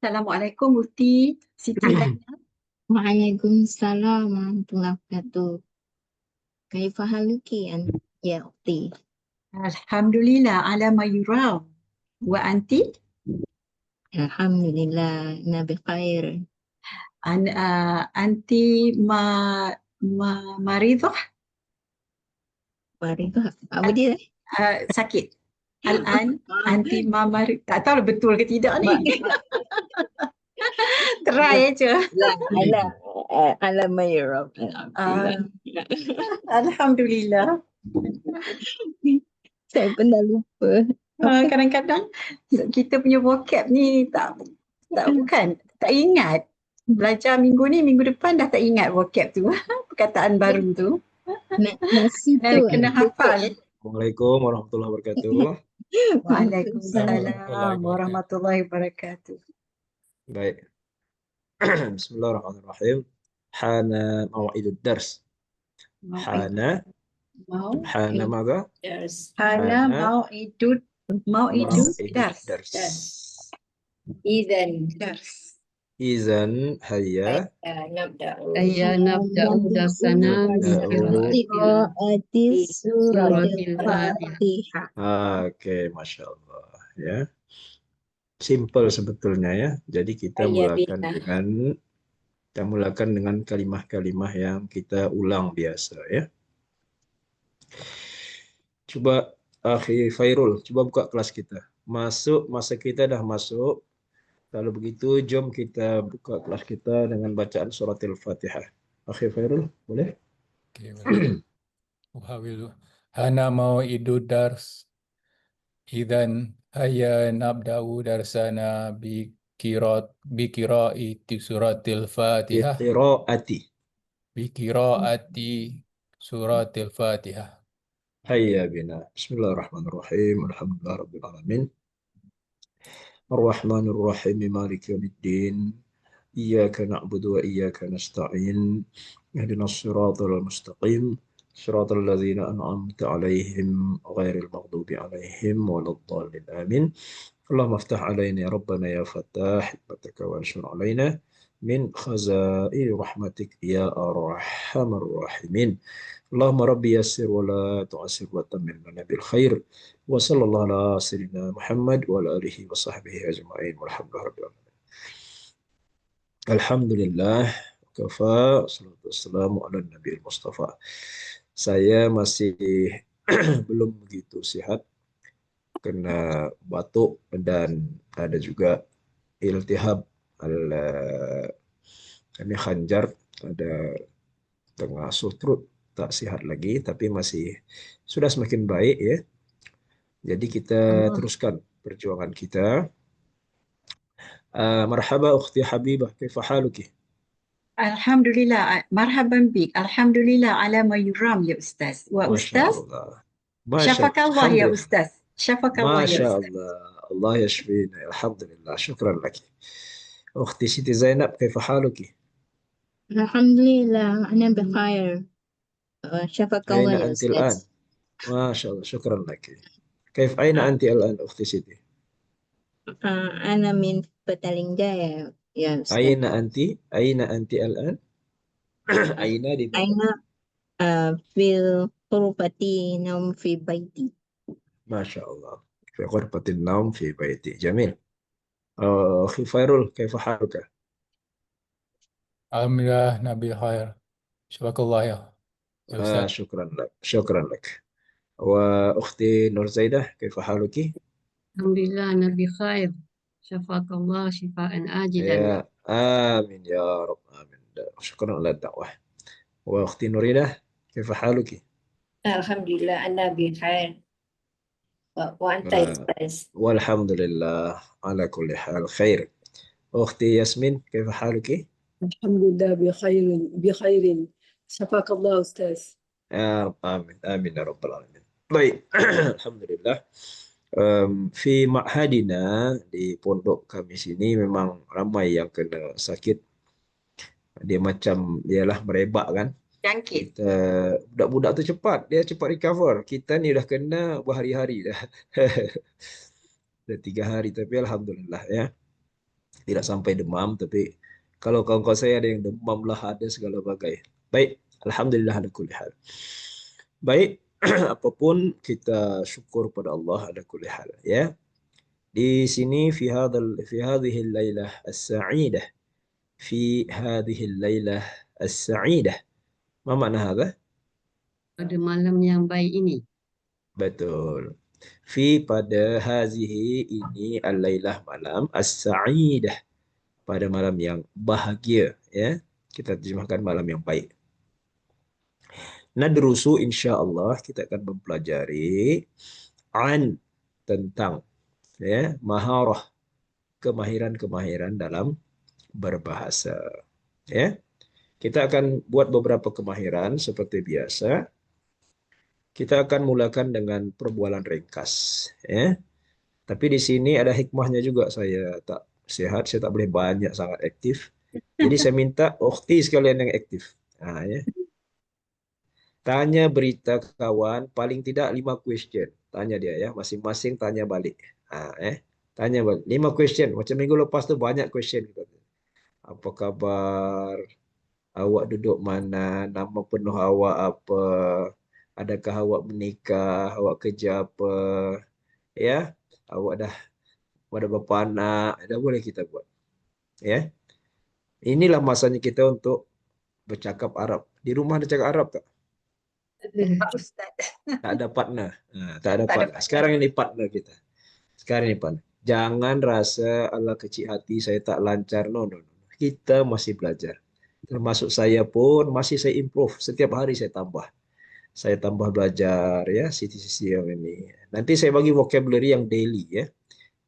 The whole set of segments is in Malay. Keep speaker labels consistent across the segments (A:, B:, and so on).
A: Assalamualaikum Mufti Siti Zainab.
B: Waalaikumsalam warahmatullahi wabarakatuh. Kaifa haluki ya ukhti?
A: Alhamdulillah ala ma yuram. Wa anti?
B: Alhamdulillah, na bikhair.
A: Anti maridah?
B: Maridah, apa dia?
A: Sakit. Al-an anti marid. Tak tahu lah betul ke tidak ni. Try aja.
B: Ala ma yuram.
A: Alhamdulillah.
B: Saya pernah lupa.
A: Kadang-kadang kita punya vocab ni tak ingat. Belajar minggu ni, minggu depan dah tak ingat vocab tu. Perkataan baru tu.
B: Nasi tu
A: Kena hafal.
C: Assalamualaikum warahmatullahi wabarakatuh.
A: Waalaikumsalam warahmatullahi wabarakatuh.
C: Baik. Bismillahirrahmanirrahim. Hana maw'idud dars. Hana ماذا؟
A: Hana mau'idud dars.
C: Izan hayya
D: نبدأ درسنا
B: qiraatis suratil Fatihah.
C: Oke, Masya Allah ya. Simple sebetulnya ya. Jadi kita mulakan dengan kalimah-kalimah yang kita ulang biasa ya. Coba Akhi Fairul, coba buka kelas kita. Masa kita dah masuk. Kalau begitu, jom kita buka kelas kita dengan bacaan surat Al-Fatihah. Akhi Fairul, boleh?
E: Oke, boleh. Uhawilu. Hana mau'idu dars. Idzan hayya nabda'u darsana bikiraati suratil Fatihah. Bikiraati suratil Fatihah.
C: Hayya bina. Bismillahirrahmanirrahim. Alhamdulillah Rabbil Alamin. Ar-Rahmanir Rahim. Maliki yaumiddin. Iyyaka na'budu wa iyyaka nasta'in. Ihdinas siratal mustaqim. Siratal ladzina an'amta 'alaihim ghairil maghdubi 'alaihim waladdallin. Amin. Allahumma aftah 'alaina ya Rabbana ya Fattah hikmataka wa anshur 'alaina min khazaini rahmatik ya arhamar rahimin. Allahumma rabbi yassir wa la tu'assir wa tammim lana bil khair. Wa sallallahu ala sayyidina Muhammad wa ala alihi wa sahbihi ajma'in. Walhamdulillah rabbil alamin. Alhamdulillah kafa salatu wassalamu ala nabiyil mustafa. Saya masih belum begitu sehat kena batuk dan ada juga iltihab ini khanjar, ada tengah sutrut, tak sehat lagi tapi masih sudah semakin baik ya. Jadi kita teruskan perjuangan kita مرحبا أختي حبيبة، كيف حالك؟
A: Alhamdulillah, marhaban bik. Alhamdulillah ala ma yuram ya Ustaz. Wa
C: ما شاء
A: Ustaz,
C: الله. ما شاء
A: syafakallah
C: الحمد
A: ya
C: لله.
A: Ustaz. Syafakallah
C: ما
A: ya
C: شاء
A: Ustaz.
C: الله. الله يشفينا، الحمد لله، شكرا لك. أختي سيدي زينب، كيف حالك؟
B: Alhamdulillah, ana bikhair. شفاك الله
C: أين
B: يا
C: أنت
B: أستاذ.
C: الآن؟ ما شاء الله، شكرا لك. كيف أين أنت الآن أختي سيدي؟
B: أنا من Petaling Jaya يا أستاذ.
C: أين أنت؟ أين أنت الآن؟ أين di mana؟
B: أنا في غرفتي نوم في بيتي.
C: ما شاء الله، في غرفة النوم في بيتي، جميل. أخي فايرول، كيف حالك؟
E: Alhamdulillah Nabi khair. Syafakallah ya Ustaz.
C: شكرا لك، شكرا لك. وأختي نور زيدة، كيف حالك؟
D: Alhamdulillah, Nabi khair. Syafakallah syifaan ajilan.
C: يا آمين يا رب، آمين. شكرا على الدعوة. وأختي نوريدة، كيف حالك؟
F: Alhamdulillah, Anda bikhair. Wa anta ya Ustaz.
C: والحمد لله على كل حال خير. أختي ياسمين، كيف حالك؟
G: الحمد لله بخير شفاك الله أستاذ.
C: يا رب، آمين آمين يا رب العالمين. Baik, Alhamdulillah. Fi ma'hadina, di pondok kami sini memang ramai yang kena sakit. Dia macam dialah merebak kan.
A: Jangkit.
C: Kita budak-budak tu cepat, dia cepat recover. Kita ni dah kena berhari-hari dah. Dah 3 hari, tapi alhamdulillah ya. Tidak sampai demam, tapi kalau kawan-kawan saya ada yang demam lah, ada segala bagai. Baik, alhamdulillah ala kulli hal. Baik, apapun kita syukur pada Allah ala kulli hal ya. Di sini fi hadhihi al-lailah as-sa'idah. Fi hadhihi al-lailah as-sa'idah. Ma makna hadha?
D: Pada malam yang baik ini.
C: Betul. Fi pada hazihi ini al-lailah malam as-sa'idah, pada malam yang bahagia ya. Kita terjemahkan malam yang baik. Nadrusu insyaallah kita akan mempelajari an tentang ya maharah, kemahiran-kemahiran dalam berbahasa ya. Kita akan buat beberapa kemahiran seperti biasa. Kita akan mulakan dengan perbualan ringkas ya. Tapi di sini ada hikmahnya juga, saya tak sehat, saya tak boleh banyak sangat aktif. Jadi saya minta ukhti sekalian yang aktif. Ya. Tanya berita kawan paling tidak 5 question. Tanya dia ya, masing-masing tanya balik. Tanya balik 5 question. Macam minggu lepas tu banyak question. Apa kabar? Awak duduk mana? Nama penuh awak apa? Adakah awak menikah? Awak kerja apa? Ya, awak dah ada berapa anak? Dah boleh kita buat. Ya. Inilah masanya kita untuk bercakap Arab. Di rumah ada cakap Arab tak?
A: Pak Ustaz.
C: Tak ada partner. Tak ada partner. Sekarang ini partner kita. Sekarang ini partner. Jangan rasa Allah kecil hati, saya tak lancar. No. Kita masih belajar. Termasuk saya pun masih saya improve. Setiap hari saya tambah. Saya tambah belajar ya sisi-sisi yang ini. Nanti saya bagi vocabulary yang daily ya.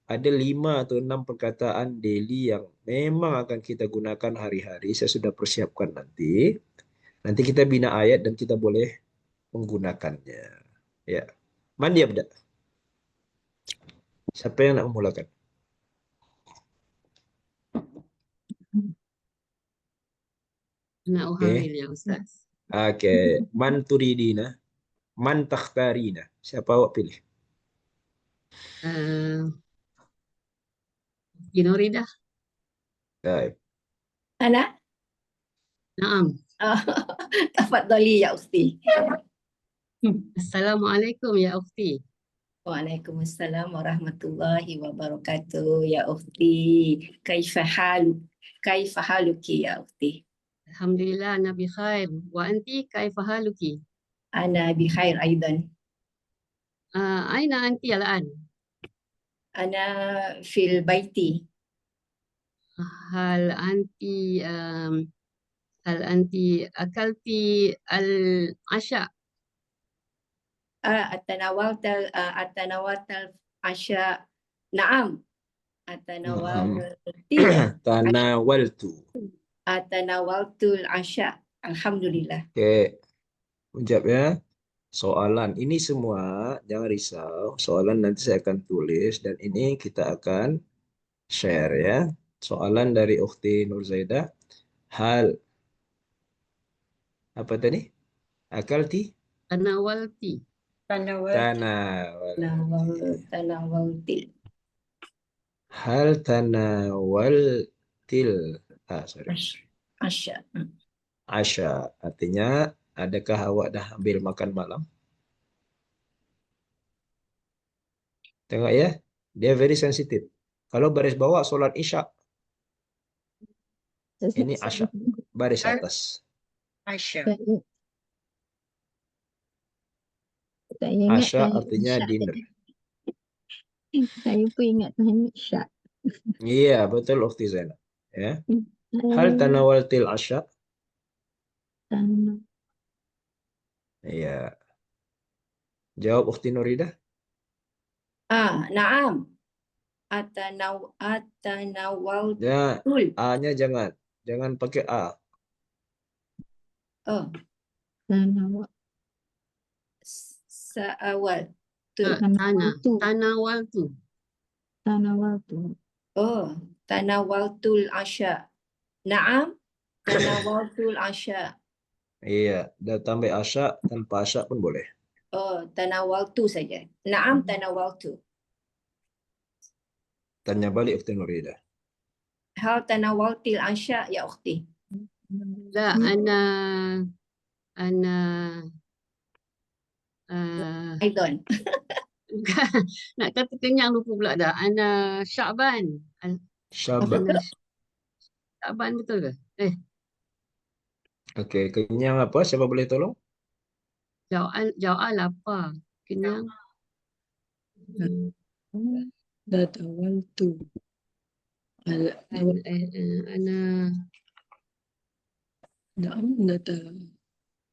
C: Ada 5 atau 6 perkataan daily yang memang akan kita gunakan hari-hari. Saya sudah persiapkan nanti. Nanti kita bina ayat dan kita boleh menggunakannya. Ya. Man dia beda? Siapa yang nak memulakan?
D: Nak uhamil ya Ustaz.
C: Oke. Man turidina. Man takhtarina. Siapa awak pilih?
D: Nuridah.
C: Baik.
F: Ana?
D: Naam.
F: Tafadhali ya Ukhti.
D: Assalamualaikum ya Ukhti.
F: Waalaikumsalam warahmatullahi wabarakatuh ya Ukhti. Kaifa haluki ya Ukhti?
D: Alhamdulillah Nabi khair. Wa anti kaifa haluki?
F: Ana bikhair aidan.
D: Aina anti al'an?
F: Ana fil baiti.
D: Hal anti akalti al-asha?
F: Atanawaltal asya. Naam. Atanawaltil
C: Tanawaltu.
F: Atanawaltul asya. Alhamdulillah.
C: Oke, jawab ya. Soalan ini semua jangan risau. Soalan nanti saya akan tulis dan ini kita akan share ya. Soalan dari Ukhti Nur Zaidah. Hal apa tadi? Akalti?
D: Tanawalti.
A: Tanawal.
F: Tanawaltil.
C: Hal tanawaltil. Sorry.
F: Asya.
C: Asya. Artinya, adakah awak dah ambil makan malam? Tengok ya. Dia very sensitive. Kalau baris bawah solat isya. Ini asya. Baris atas.
A: Aisyah.
B: Saya ingat
C: Asya
B: Tuhan
C: artinya
B: Syak
C: dinner.
B: tadi. Saya pun ingat Tuhan Syak.
C: Iya, betul Ukhti Zainab. Ya. Hal tanawaltil asya? Iya. Jawab Ukhti Nuridah.
F: Naam. Atanawaltul.
C: Ya, A-nya jangan pakai A.
F: Oh, sa'awal.
D: Tanawaltu.
F: Oh, tanawaltul asya. Naam. Tanawaltul asya.
C: Iya, dah tambah asya, tanpa asya pun boleh.
F: Oh, tanawaltu saja. Naam, tanawaltu.
C: Tanya balik Ukhti Nuridah.
F: Hal tanawaltil asya ya ukhti?
D: La ana
F: Aidan.
D: nak kata kenyang lupa pula dah. Ana Sya'ban.
C: Syabak.
D: Ana Sya'ban betul ke?
C: Oke, kenyang apa? Siapa boleh tolong?
D: Jau'an lapar. Kenyang.
G: Natawaltu.
D: Ana
G: Naam,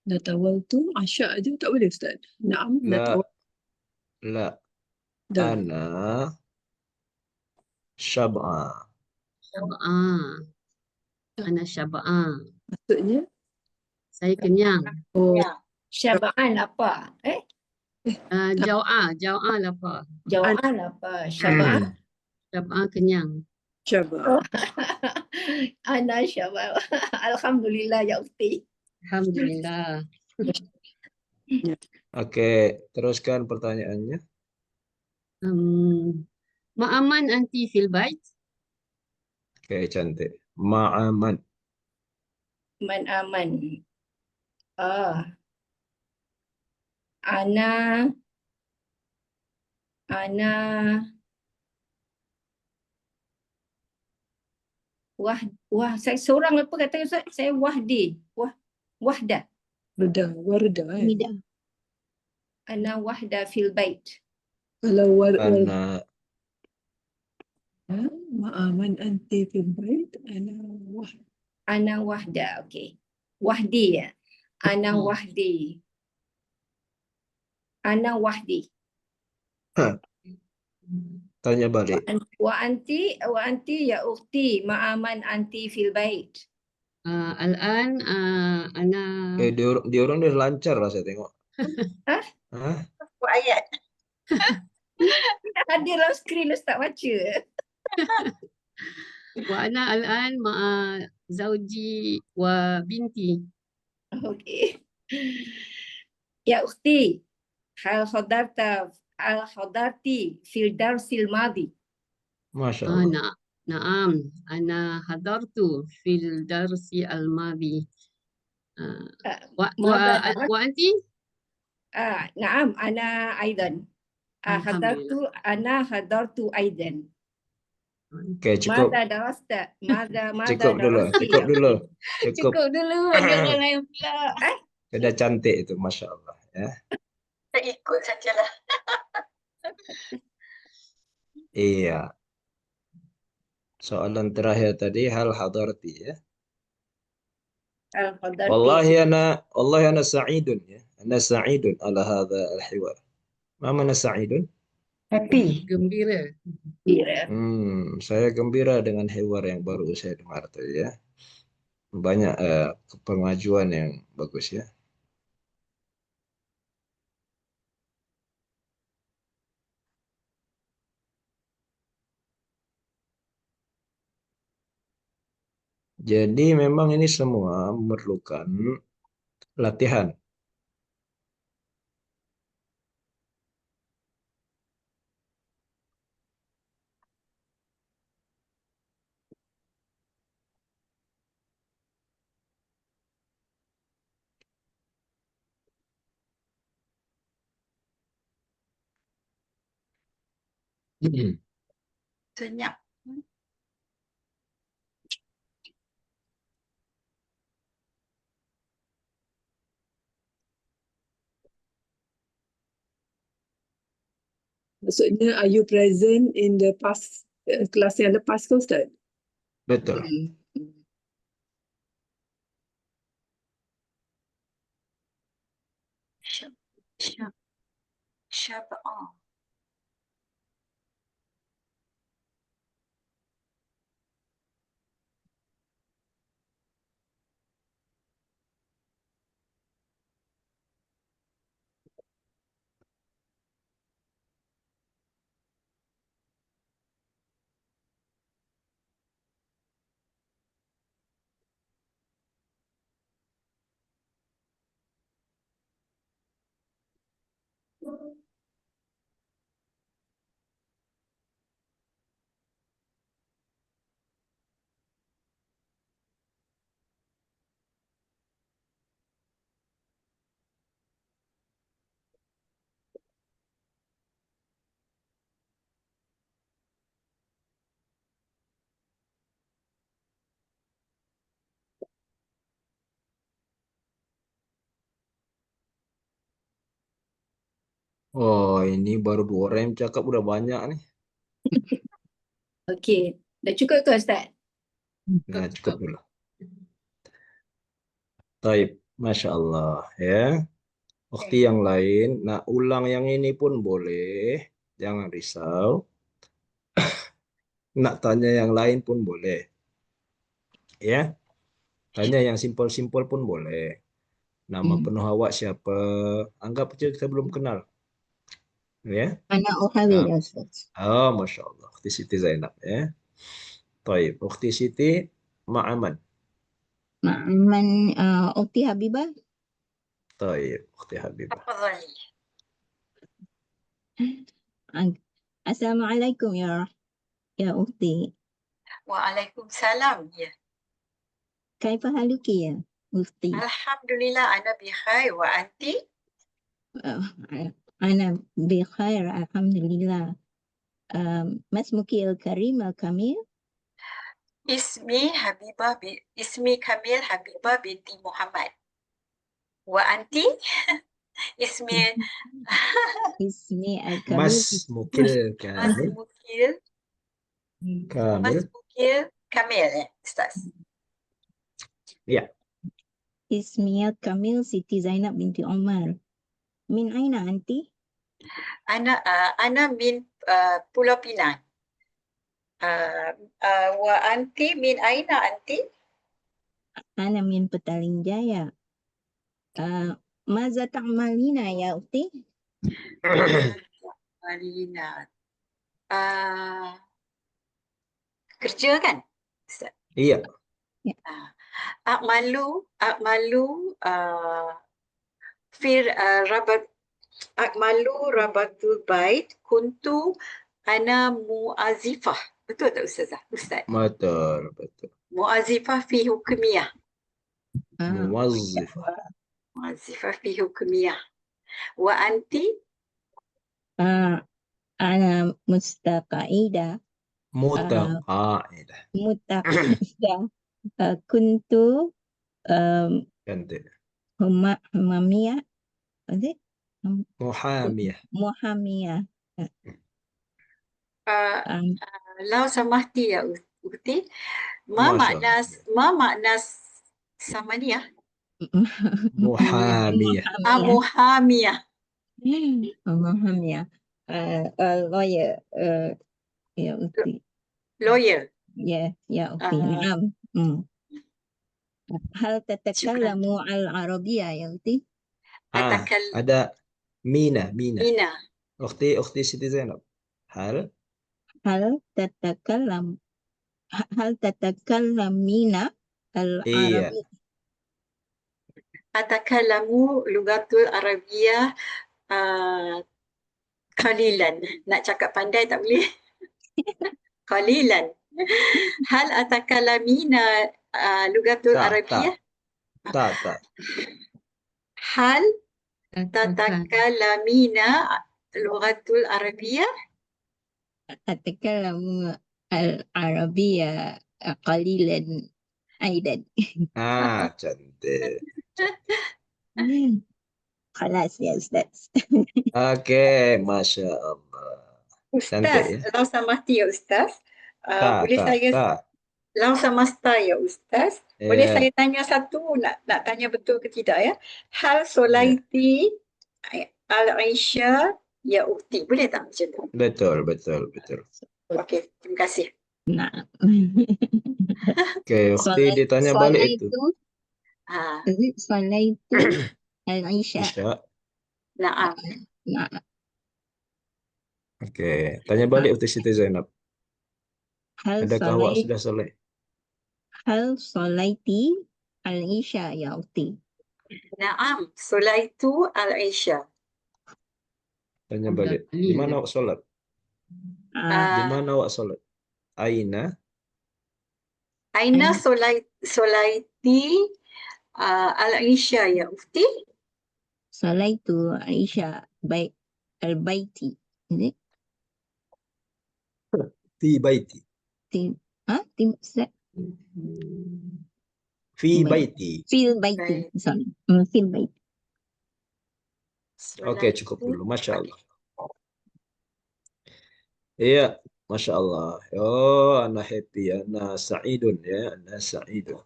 G: natawaltu. Asya aja tak boleh Ustaz. Naam, natawaltu.
C: La.
G: Dah.
C: Ana syab'a.
D: Syab'an. Ana Syab'an.
G: Maksudnya?
D: Saya kenyang.
G: Oh,
F: Syaba'an apa?
D: Jau'an lapar.
F: Jawaan apa? Syaba'an.
D: Syab'an kenyang.
G: syab'a.
F: Ana syaba'an. Alhamdulillah ya ukhti.
D: Alhamdulillah.
C: Oke, teruskan pertanyaannya.
D: Ma'aman anti fil bait?
C: Oke, cantik. Ma'aman.
F: Man aman. Ana saya seorang apa kata Ustaz? Saya wahda.
G: Warda.
F: Ana wahda fil bait.
G: Kalau
C: Ana
G: ma'aman anti fil bait.
F: Ana wahda. Okey. Wahdi ya. Ana wahdi. Ana wahdi.
C: tanya balik.
F: Wa anti ya ukhti ma'aman anti fil bait.
D: Al-an ana
C: Dia orang dia lancar lah saya tengok.
F: Hah?
C: Hah?
A: Ayat.
F: Ada dalam skrin Ustaz baca.
D: wa ana al-an ma'a zauji wa binti.
F: Okey. Ya ukhti, hal hadarti fil darsil madi.
C: Masya Allah.
D: Na'am, ana hadartu fil darsi al-madi. Wa anti?
F: Naam, ana aidan. Hadartu aidan.
C: Oke, cukup.
F: Mada darasta. Mada
C: Cukup dulu. Cukup.
D: Cukup dulu, bagi orang lain pula.
C: Sudah cantik itu, Masya Allah. Ya.
A: Saya ikut sajalah.
C: Iya. Soalan terakhir tadi, hal hadarti ya.
F: Al-hadarti.
C: Wallahi ana sa'idun ya. Ana sa'idun ala hadha al-hiwar. Ma mana sa'idun?
A: Happy.
D: Gembira.
F: Gembira.
C: Saya gembira dengan hewan yang baru saya dengar tadi ya. Banyak pengajuan yang bagus ya. Jadi memang ini semua memerlukan latihan.
A: Senyap.
G: Maksudnya, are you present in the past kelas yang lepas ke Ustaz?
C: Betul.
A: Syab. Syab. Syab'ah.
C: Oh, ini baru 2 orang yang cakap udah banyak nih.
F: Okey. Dah cukup ke Ustaz?
C: Nah, cukup dulu. Taib, Masya Allah ya. Waktu yang lain, nah ulang yang ini pun boleh. Jangan risau. Nak tanya yang lain pun boleh. Ya, tanya yang simpel-simpel pun boleh. Nama penuh awak siapa? Anggap aja kita belum kenal. Ya.
B: Ana uhawil
C: Nah.
B: ya Ustaz.
C: Oh, Masya Allah. Ukhti Siti Zainab ya. Taib. Ukhti Siti Ma'aman.
B: Ma'aman Ukti Habibah.
C: Taib. Ukhti Habibah.
A: Tafadhali.
B: Assalamualaikum ya Ukti.
A: Waalaikumsalam. Ya.
B: Kaifa haluki ya Ukti?
A: Alhamdulillah, ana bikhair. Wa anti?
B: Ana bikhair alhamdulillah. ما اسمك الكريم الكميل؟
A: Ismi Kamil Habibah binti Muhammad. Wa anti? Ismi
B: اسمي الكميل
C: Mas Mukil Kamil.
A: Mukil
C: Kamil.
A: Kamil ya, Ustaz.
C: Ya.
B: اسمي الكميل سيتي زينب بنت عمر. من أين أنت؟
A: Ana min Pulau Pinang. Wa anti min aina anti?
B: أنا من Petaling Jaya. ماذا تعملين يا أختي؟
A: Malina. Kerja kan? Ustaz?
C: Iya.
A: Akmalu fir rabat akmalu rabatul bait kuntu ana muazifah. Betul tak Ustazah? Ustaz?
C: Betul, betul.
A: Muazifah fi hukmiyah.
C: Muwazzifah.
A: Muazifah fi hukmiyah. Wa anti?
B: أنا مستقعدة
C: Mutaqaidah.
B: متقعدة كنت
C: Cantik.
B: همامية
C: Muhamiyah.
B: محامية.
A: Lau samahti ya Uti.
C: Masya
A: Ma makna samaniyah?
C: Muhamiyah.
A: Muhamiyah.
B: محامية. lawyer يا أختي.
A: Lawyer.
B: يا أختي
A: آه.
B: نعم. هل
A: شكرا.
B: تتكلم العربية يا أختي؟
A: أتكلم.
C: ada Mina.
A: Mina.
C: أختي Siti Zainab. هل
B: هل تتكلمين
C: iya
B: العربية؟
A: أتكلم لغة العربية قليلا. Nak cakap pandai tak boleh. قليلا. هل أتكلمين لغة العربية؟
C: tak
A: هل تتكلمين لغة العربية؟
B: أتكلم العربية قليلا أيضا.
C: cantik.
B: خلاص يا أستاذ.
C: Oke, Masya Allah. Cantik
A: Ustaz,
C: ya.
A: lau samahti ya Ustaz. Boleh saya
C: Tak.
A: lau samasta ya Ustaz. Boleh
C: Ya,
A: saya tanya satu, nak tanya betul ke tidak ya? Hal solaiti al-Aisha ya ukti. Boleh tak macam tu?
C: betul.
A: Okey, terima kasih.
B: نعم.
C: Oke, Ukti ditanya balik itu.
B: صليت العشاء.
C: Isya.
A: Naam.
B: نعم.
C: Oke, tanya balik Ukti Siti Zainab. Adakah awak sudah selesai?
B: هل صليتي العشاء يا أختي؟
A: Naam, solaitu al-Aisha.
C: Tanya balik. Di mana awak sholat? Di mana awak sholat? Aina?
A: Aina solaiti al-Aisha ya ukti?
B: صليت العشاء البيت.
C: Fi baiti. Fi baiti.
B: في البيت. sorry. في البيت.
C: Oke, cukup dulu. Masya Allah. Iya, Masya Allah. Oh, anak happy, anak sa'idun ya, anak sa'idun.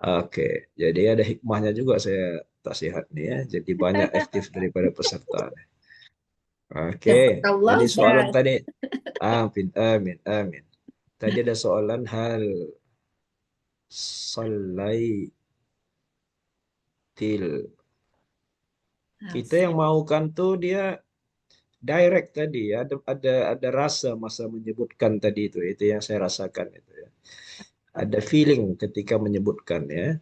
C: Oke, jadi ada hikmahnya juga saya nasihat nih ya. Jadi banyak aktif daripada peserta. Oke, jadi soalan tadi. Amin. Tadi ada soalan hal salaitil. Kita yang maukan tuh dia direct tadi ya, ada rasa masa menyebutkan tadi itu yang saya rasakan itu ya. Ada feeling ketika menyebutkan ya.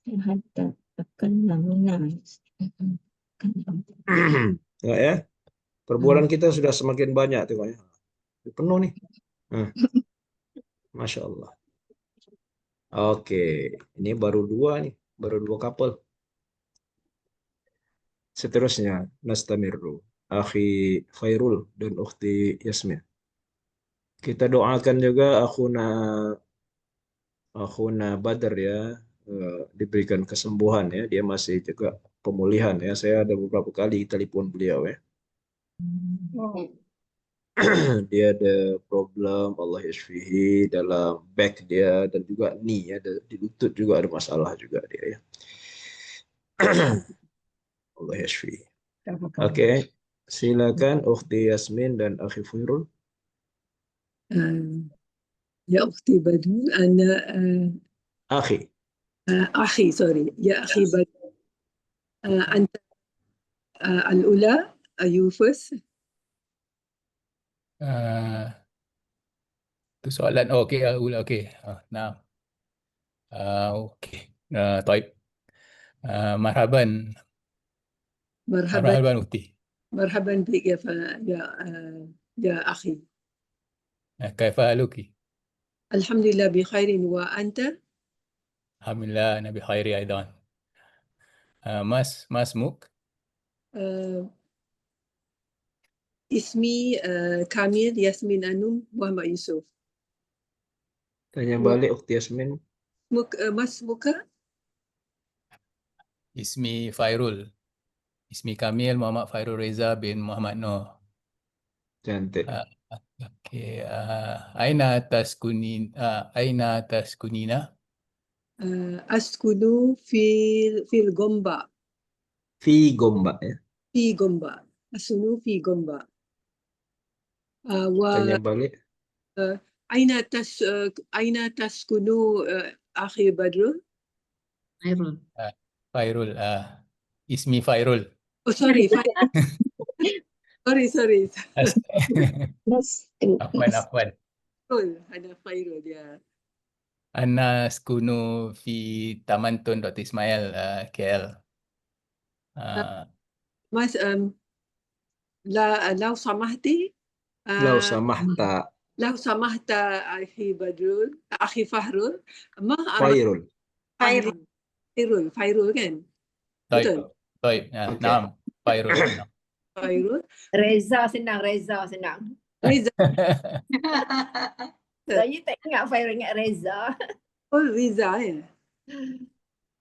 B: حتى تكلمنا.
C: Ya, perbualan kita sudah semakin banyak tuh ya. Penuh nih. Masya Allah. Oke, ini baru dua couple. Seterusnya, nastamirru. Akhi Khairul dan Ukhti Yasmin. Kita doakan juga akhuna Badr ya, diberikan kesembuhan ya. Dia masih juga pemulihan ya. Saya ada beberapa kali telepon beliau ya. Dia ada problem Allah yashfihi dalam back dia dan juga knee ya, di lutut juga ada masalah juga dia ya. Allah yashfihi. Oke, silakan Ukhti Yasmin dan Akhi Khairul.
G: يا أختي بدر أنا أخي سوري يا أخي بدر أنت الأولى you first.
E: Itu soalan. Okey, okey. Nah. Okey. طيب. مرحبا أختي.
G: مرحبا بك يا أخي.
E: كيف حالك؟
G: الحمد لله بخير وأنت؟
E: الحمد لله أنا بخير أيضا. ما اسمك؟
G: اسمي كامل ياسمين أنوم محمد يوسف.
C: Tanya balik Ukhti Yasmin.
G: ما اسمك؟
E: اسمي فايرول. اسمي كامل محمد فايرول رضا بن محمد نور.
C: Cantik.
E: Okey. أين تسكنين؟ أين تسكنين؟
G: أسكن في الغنبة.
C: Fi Gombak ya.
G: في غنبة. أسكن في غنبة.
C: Tanya balik.
G: أين تسكن أخي بدر؟
D: Khairul.
E: فايرول. اسمي فايرول.
G: Oh sorry, sorry.
B: بس
E: عفوا.
G: أنا خيرول يا.
E: أنا أسكن في Taman Tun Dr. Ismail KL.
G: Mas لو سمحتي
C: Lau samahta.
G: لو سمحت أخي بدرول أخي فهرول ما
C: Khairul.
G: أهلي فيرول kan?
E: طيب.
C: Okay.
E: نعم فايرول. نعم.
G: فيرول
F: Reza senang.
G: Reza.
F: Saya tak ingat Fairul, ingat Reza.
G: Oh Riza ya.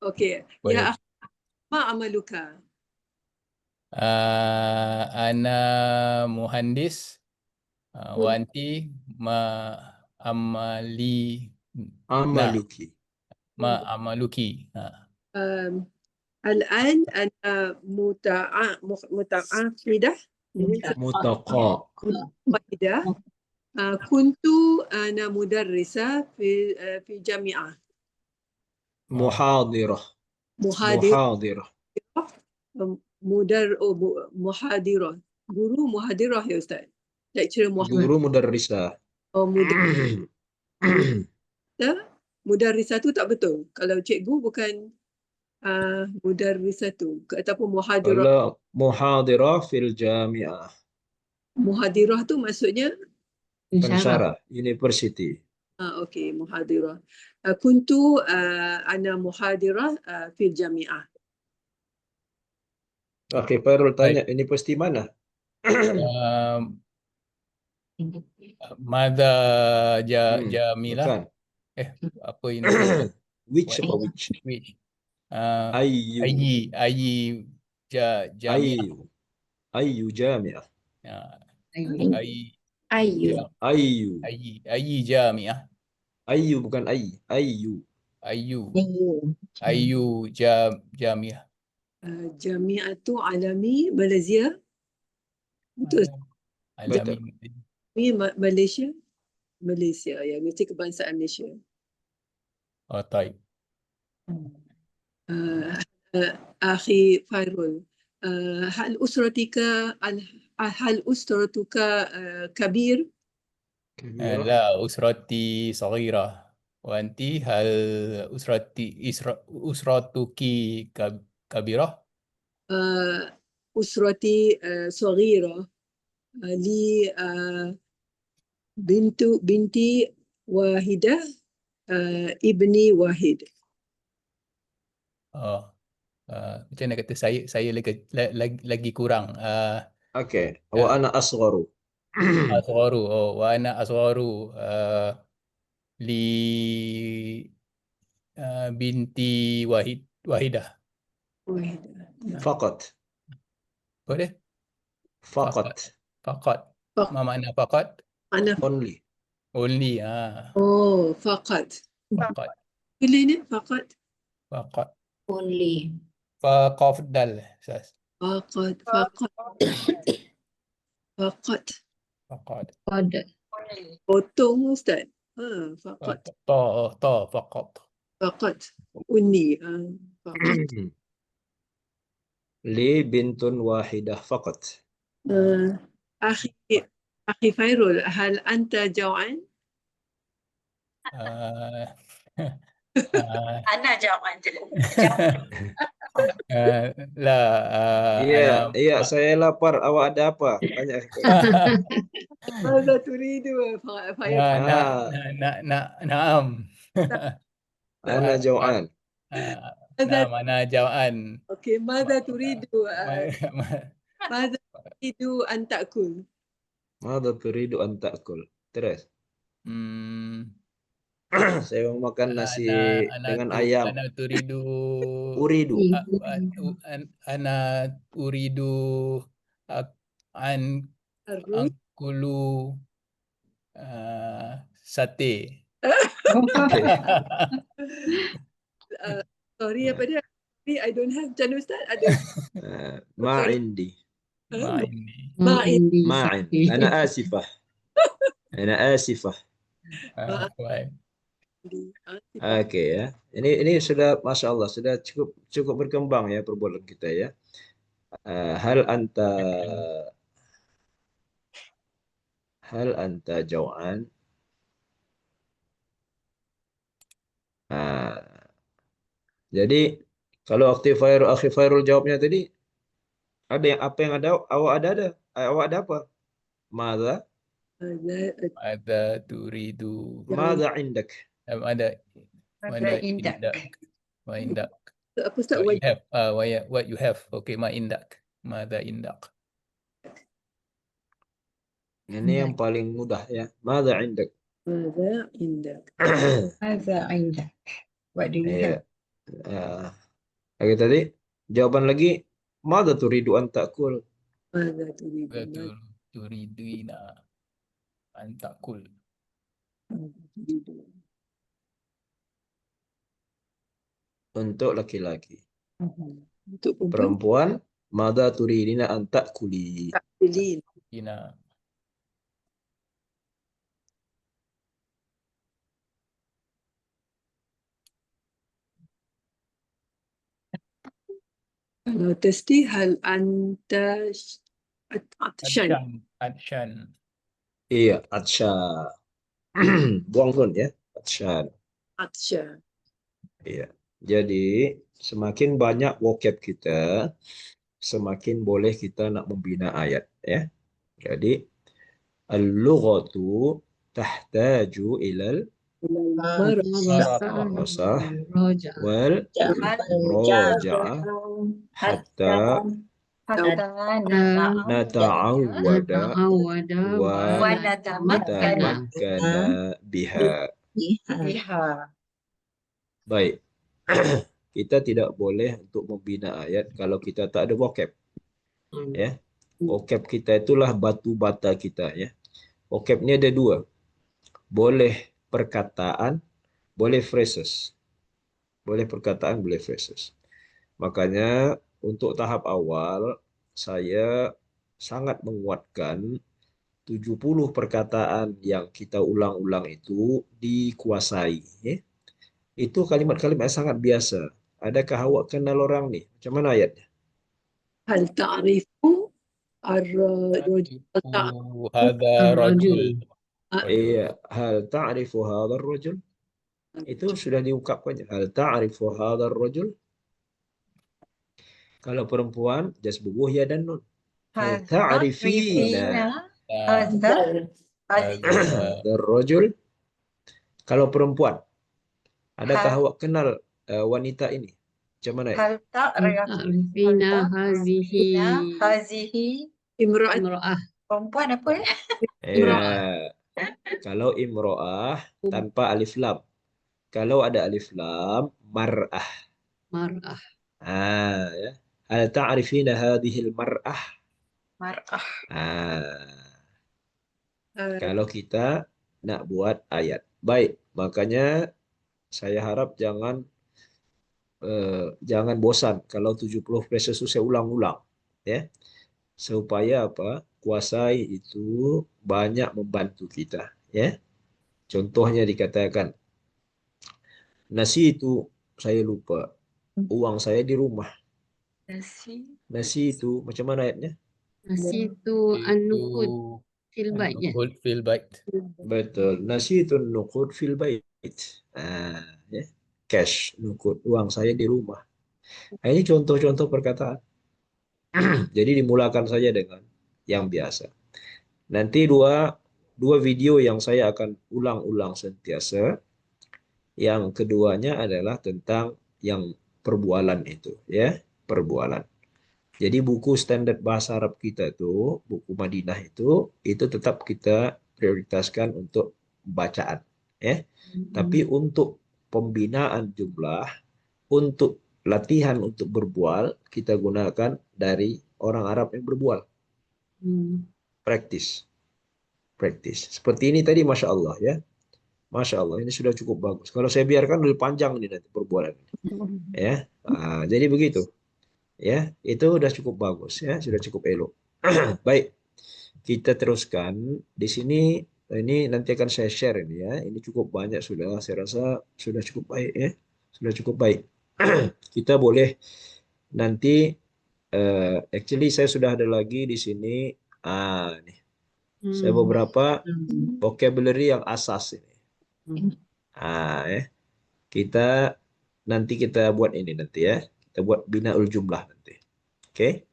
G: Okay.
E: Boleh.
G: Ya أخي ما عملك؟
E: أنا مهندس وأنتي ما عملي
C: Amaluki.
E: ما عملك.
G: الآن أنا متعاقدة
C: Mutaqa.
G: كنت أنا مدرسة في جامعة
C: Muhadirah.
G: محاضرة
C: Muhadirah.
G: محاضرة guru محاضرة ya Ustaz, lecturer
C: Guru mudarrisah.
G: mudarrisah tu tak betul, kalau cikgu bukan mudarrisah tu ataupun muhadirah.
C: Kalau muhadirah fil jami'ah.
G: Muhadirah tu maksudnya
C: Pensyarah. University.
G: okey, muhadirah. Kuntu ana muhadirah fil jami'ah.
C: Oke, Fairul tanya, universiti mana?
E: Mada Jamila.
C: Bukan.
E: Apa ini?
C: Which apa which?
E: Which?
C: Ayyu.
E: Ayyi Jamia.
C: Ayyu jami'ah.
F: Ayu.
E: Ayyi Jamia.
C: Ayyu bukan ayy. Ayyu.
E: Ayyu Jamia.
G: Jami'ah tu Alami Malaysia. Betul.
E: Alami.
G: Malaysia ya, Universiti Kebangsaan Malaysia.
E: Oh, طيب.
G: أخي فايرول هل أسرتك كبير؟
E: لا أسرتي صغيرة. وأنت هل أسرتك كبيرة؟
G: أسرتي صغيرة. لي بنتي واحدة ابني واحد.
E: Macam mana kata saya lagi kurang.
C: Oke. Wa ana asgharu.
E: Asgharu. Wa ana asgharu li binti wahidah.
C: Faqat.
E: Boleh?
C: Faqat.
E: Ma makna faqat?
C: Only.
E: Only.
G: فقط.
E: Faqat.
G: كلنا فقط.
F: Only.
E: Qaf dal.
G: فقط.
F: Pada.
G: Potong Ustaz. فقط.
E: فقط.
G: فقط. Uni. فقط.
C: Li bintun wahidah faqat.
G: أخي فيرول هل أنت جوعان؟
A: Ana jawapan je.
C: Iya, saya lapar. Awak ada apa? Tanya.
G: ماذا تريد
E: نعم.
C: Ana jau'an.
G: Madza
E: mana jawaan.
G: okey, madza turidu
E: Ma-
G: madza turidu an ta'kul.
C: Madza turidu an ta'kul. Terus.
E: Hmm,
C: Saya mau makan nasi dengan
E: ana
C: ayam.
E: turidu
C: Uridu.
E: ana uridu an
G: Arruz.
E: angkulu sate.
C: Okey.
G: Sorry apa dia? I don't have. Macam mana Ustaz? Ada.
C: Ma
G: Sorry.
C: indi.
E: Ma ini.
C: Ma indi. Ana asifah. Ana asifah.
E: Baik.
C: Okey ya. Ini sudah Masya Allah sudah cukup berkembang ya perbualan kita ya. Hal anta jau'an. Jadi kalau akhi Fairul jawabnya tadi ada yang apa yang ada awak ada apa? Madza
E: Ada turidu.
C: madza indak?
E: Ada
A: indak.
E: Ma indak.
G: Apa Ustaz?
E: What you have. What you have. Okay, ma indak. Mada indak.
C: Ini yang paling mudah ya. Madza indak?
G: Madza indak.
A: Madza indak? What do you have?
C: Lagi tadi jawaban lagi madza turidu an ta'kul?
G: Madza turidu.
E: Betul. Turiduina. Antakul.
C: Untuk laki-laki.
G: Untuk perempuan.
C: Perempuan madza turidina an ta'kuli?
G: Ta'kulin.
E: Ina.
G: Kalau thirsty, hal anta atshan.
E: Adshan.
C: Iya, atsha. Buang nun ya, atshan.
G: Atsha.
C: Iya. Jadi semakin banyak vocab kita, semakin boleh kita nak membina ayat ya. Jadi al-lughatu tahtaju ilal marasah wal raja'ah hatta nata'awwada wa natamakkana biha. Baik. Kita tidak boleh untuk membina ayat kalau kita tak ada vocab. Ya. Vocab kita itulah batu bata kita ya. Vocab ni ada dua. Boleh perkataan, boleh phrases. Boleh perkataan, boleh phrases. Makanya untuk tahap awal saya sangat menguatkan 70 perkataan yang kita ulang-ulang itu dikuasai. Ya. Itu kalimat-kalimat yang sangat biasa. Adakah awak kenal orang ni? Macam mana ayatnya?
G: Hal ta'rifu ar-rajul.
E: Hada rajul.
C: Iya, hal ta'rifu hadzal rajul? Itu sudah diungkapkannya. Hal ta'rifu hadzal rajul? Kalau perempuan, jasbuh ya dan nun. Hal ta'rifina hadzal rajul? Kalau perempuan, adakah awak kenal wanita ini? Macam mana?
A: Hal
D: Ta'rifina hazihi
G: Imra'at.
D: imra'ah.
A: perempuan apa ya?
C: Ya. Kalau imro'ah tanpa alif lam. Kalau ada alif lam, mar'ah.
D: Mar'ah.
C: Ya. Hal ta'rifina hadhil mar'ah?
A: Mar'ah.
C: Kalau kita nak buat ayat. Baik, makanya saya harap jangan bosan kalau 70 phrases itu saya ulang-ulang. Ya. Supaya apa? Kuasai itu banyak membantu kita. Ya. Contohnya dikatakan, nasi itu saya lupa, uang saya di rumah. Nasi itu macam mana ayatnya?
D: Nasi itu an-nuqud fil bait ya.
E: An-nuqud fil bait.
C: Betul. Nasi itu nuqud fil bait. Ya. Cash, nuqud, uang saya di rumah. Ini contoh-contoh perkataan. Jadi dimulakan saja dengan yang biasa. Nanti dua video yang saya akan ulang-ulang sentiasa. Yang keduanya adalah tentang yang perbualan itu, ya, perbualan. Jadi buku standar bahasa Arab kita itu, buku Madinah itu tetap kita prioritaskan untuk bacaan, ya. Tapi untuk pembinaan jumlah, untuk latihan untuk berbual, kita gunakan dari orang Arab yang berbual. Praktis. Seperti ini tadi, Masya Allah, ya. Masya Allah, ini sudah cukup bagus. Kalau saya biarkan lebih panjang ini nanti perbualan. Ya, jadi begitu. Ya, itu sudah cukup bagus, ya, sudah cukup elok. Baik, kita teruskan di sini. Ini nanti akan saya share ini, ya. Ini cukup banyak sudah. Saya rasa sudah cukup baik, ya. Sudah cukup baik. Kita boleh nanti. Actually saya sudah ada lagi di sini. Nih. Saya beberapa vocabulary yang asas ini. Kita buat ini nanti, ya. Kita buat binaul jumlah nanti. Oke.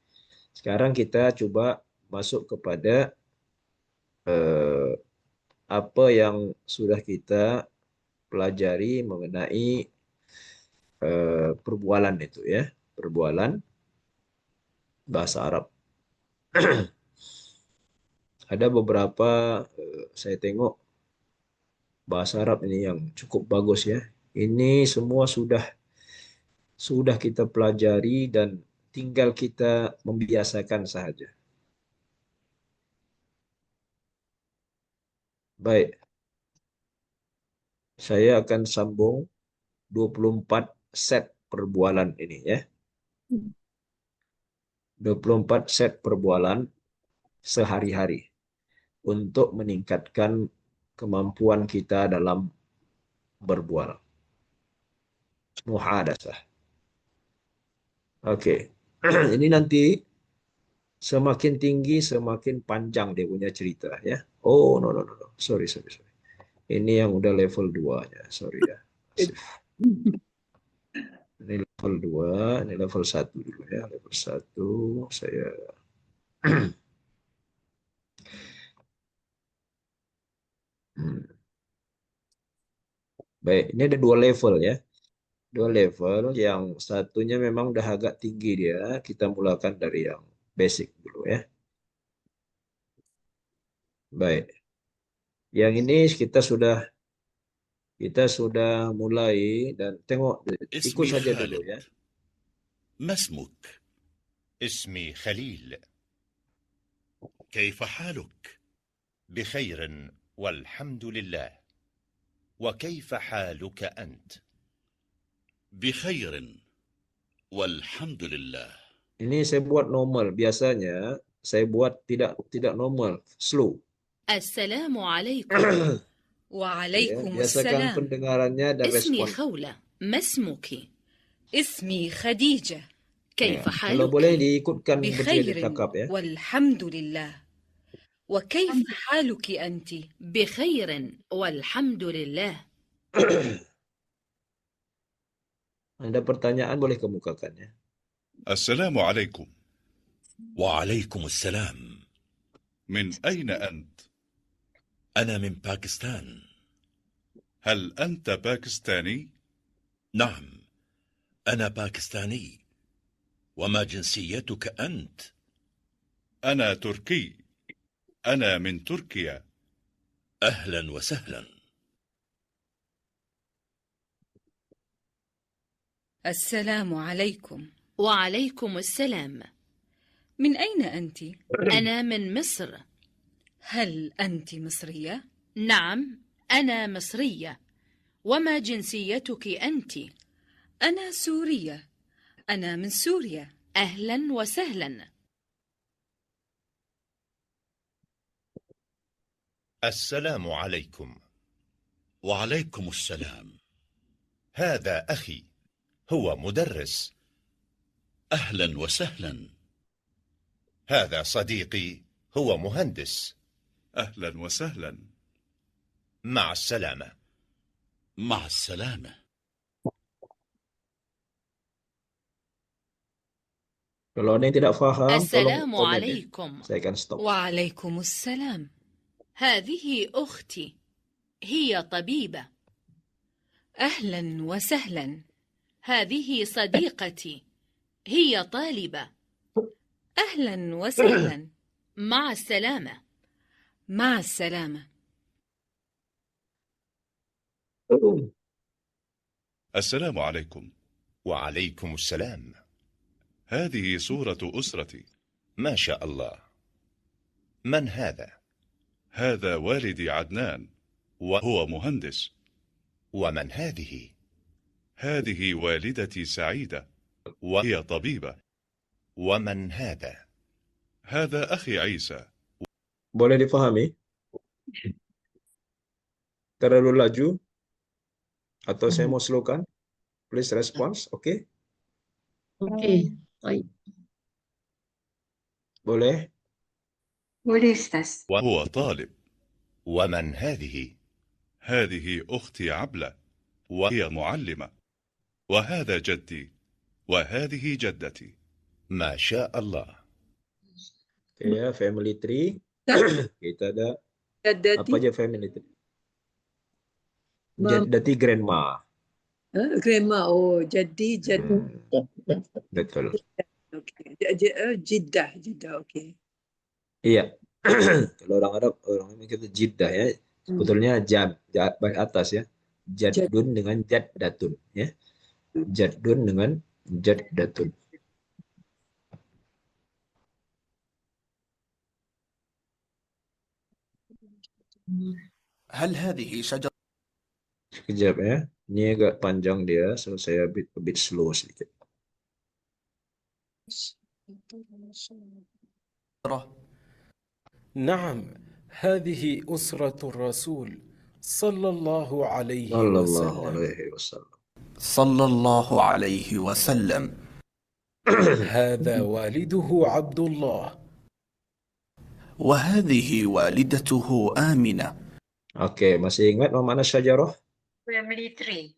C: Sekarang kita coba masuk kepada apa yang sudah kita pelajari mengenai perbualan itu, ya. Perbualan bahasa Arab. Ada beberapa saya tengok bahasa Arab ini yang cukup bagus, ya. Ini semua sudah kita pelajari dan tinggal kita membiasakan saja. Baik. Saya akan sambung 24 set perbualan ini, ya. 24 set perbualan sehari-hari untuk meningkatkan kemampuan kita dalam berbual. Muhadasah. Oke. Ini nanti semakin tinggi semakin panjang dia punya cerita, ya. Oh, no. Sorry. Ini yang udah level 2-nya. Sorry, ya. Ini level 2, ini level 1 dulu, ya. Level 1 saya Baik, ini ada 2 level, ya. 2 level, yang satunya memang udah agak tinggi dia. Kita mulakan dari yang basic dulu, ya. Baik. Yang ini kita sudah mulai dan tengok, ikut saja dulu, ya.
H: ما اسمك؟ اسمي خليل. كيف حالك؟ بخير والحمد لله. وكيف حالك أنت؟ بخير والحمد لله.
C: Ini saya buat normal. Biasanya saya buat tidak normal, slow.
I: Assalamu alaikum.
F: وعليكم
C: Biasakan
F: السلام.
C: pendengarannya dan
I: اسمي
C: respon.
I: خولة. ما اسمك؟
F: اسمي خديجة.
I: كيف
C: Kalau boleh
I: حالك؟
C: diikutkan berjaya
F: بخير
C: cakap, ya.
F: والحمد لله. وكيف حالك أنت؟
I: بخير والحمد لله.
C: Ada pertanyaan boleh kemukakan, ya.
H: السلام عليكم.
J: وعليكم السلام.
H: من أين أنت؟
J: أنا من باكستان.
H: هل أنت باكستاني؟
J: نعم، أنا باكستاني. وما جنسيتك أنت؟
H: أنا تركي. أنا من تركيا.
J: أهلا وسهلا.
F: السلام عليكم.
I: وعليكم السلام.
F: من أين أنت؟
I: أنا من مصر.
F: هل أنت مصرية؟
I: نعم، أنا مصرية. وما جنسيتك أنت؟
F: أنا سورية. أنا من سوريا.
I: أهلا وسهلا.
H: السلام عليكم.
J: وعليكم السلام.
H: هذا أخي، هو مدرس.
J: أهلا وسهلا.
H: هذا صديقي، هو مهندس.
K: أهلا وسهلا.
H: مع السلامة.
J: مع السلامة.
C: Kalau ada yang tidak faham, tolong
I: السلام
C: komen, ya.
I: عليكم.
C: Saya akan stop.
F: وعليكم السلام.
I: هذه أختي، هي طبيبة.
F: أهلا وسهلا.
I: هذه صديقتي، هي طالبة.
L: أهلا وسهلا.
I: مع السلامة.
L: مع السلامة.
K: السلام عليكم.
H: وعليكم السلام.
K: هذه صورة أسرتي.
H: ما شاء الله. من هذا؟
K: هذا والدي عدنان، وهو مهندس.
H: ومن هذه؟
K: هذه والدتي سعيدة، وهي طبيبة.
H: ومن هذا؟
K: هذا أخي عيسى.
C: Boleh difahami? Terlalu laju? Atau saya mau slowkan? Please response, okay?
D: Okey. Baik.
C: Boleh?
A: Boleh, Ustaz.
K: وهو طالب.
H: ومن هذه؟
K: هذه أختي عبلة، وهي معلمة. وهذا جدي، وهذه جدتي.
H: ما شاء الله.
C: Oke ya, family tree. Kita ada
G: Jaddati.
C: apa aja family tree? Jaddati grandma.
G: Grandma. Oh, jadi.
C: Betul.
G: Okay. Jiddah. Okay.
C: Iya. Kalau orang Arab, orang ini kata jiddah ya. Sebetulnya baik atas ya. Jaddun dengan jaddatun ya. Jaddun dengan jaddatun.
M: هل هذه شجرة؟
C: Sekejap ya. Ini agak panjang dia, so saya a bit slow sedikit.
N: نعم، هذه أسرة الرسول صلى الله عليه
C: صلى الله
N: وسلم.
C: عليه وسلم.
M: صلى الله عليه وسلم.
N: هذا والده عبد الله.
M: وهذه والدته آمنة.
C: Oke, masih ingat mana syajarah?
A: Family tree.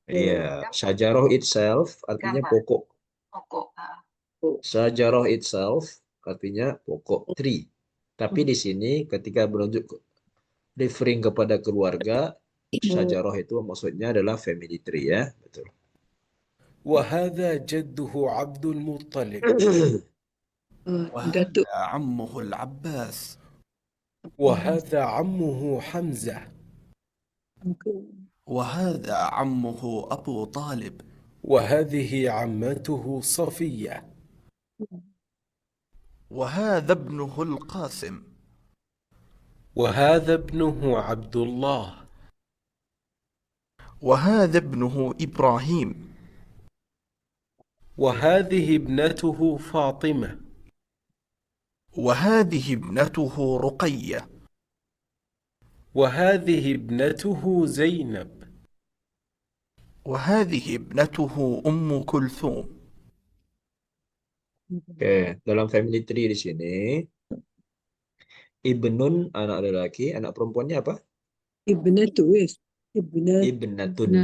C: Iya, syajarah itself artinya pokok.
A: Pokok.
C: Syajarah itself artinya pokok, tree. Tapi di sini ketika menunjuk referring kepada keluarga, syajarah itu maksudnya adalah family tree ya, betul.
N: وهذا جده عبد المطلب.
M: وهذا عمه العباس.
N: وهذا عمه حمزة.
M: وهذا عمه أبو طالب.
N: وهذه عمته صفية.
M: وهذا ابنه القاسم.
N: وهذا ابنه عبد الله.
M: وهذا ابنه إبراهيم.
N: وهذه ابنته فاطمة.
M: وهذه ابنته رقية.
N: وهذه ابنته زينب.
M: وهذه ابنته أم كلثوم.
C: Oke, dalam family tree di sini, ibnun anak lelaki, anak perempuannya apa?
G: Ibnatu, yes.
C: Ibnatun.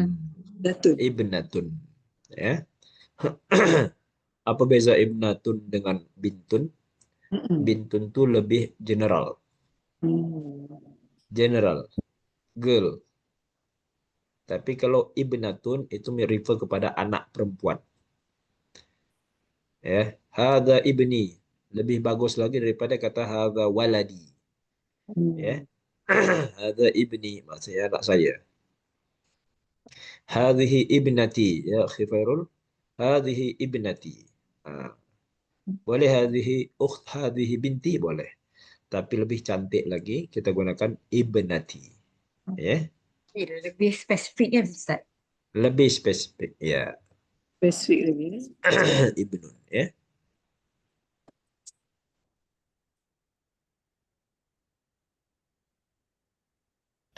C: Ya. Apa beza ibnatun dengan bintun? Bintun itu lebih general. General, girl. Tapi kalau ibnatun itu refer kepada anak perempuan. Ya, hadza ibni lebih bagus lagi daripada kata hadza waladi. Ya. Hadza ibni maksudnya anak saya. Hadhihi ibnati ya akhi Fairul. Hadhihi ibnati. Boleh hadhihi ukht, hadhihi binti boleh. Tapi lebih cantik lagi kita gunakan ibnati. Ya.
A: Lebih spesifik ya Ustaz.
C: Lebih spesifik ya.
G: Spesifik lagi.
C: Ibnun ya.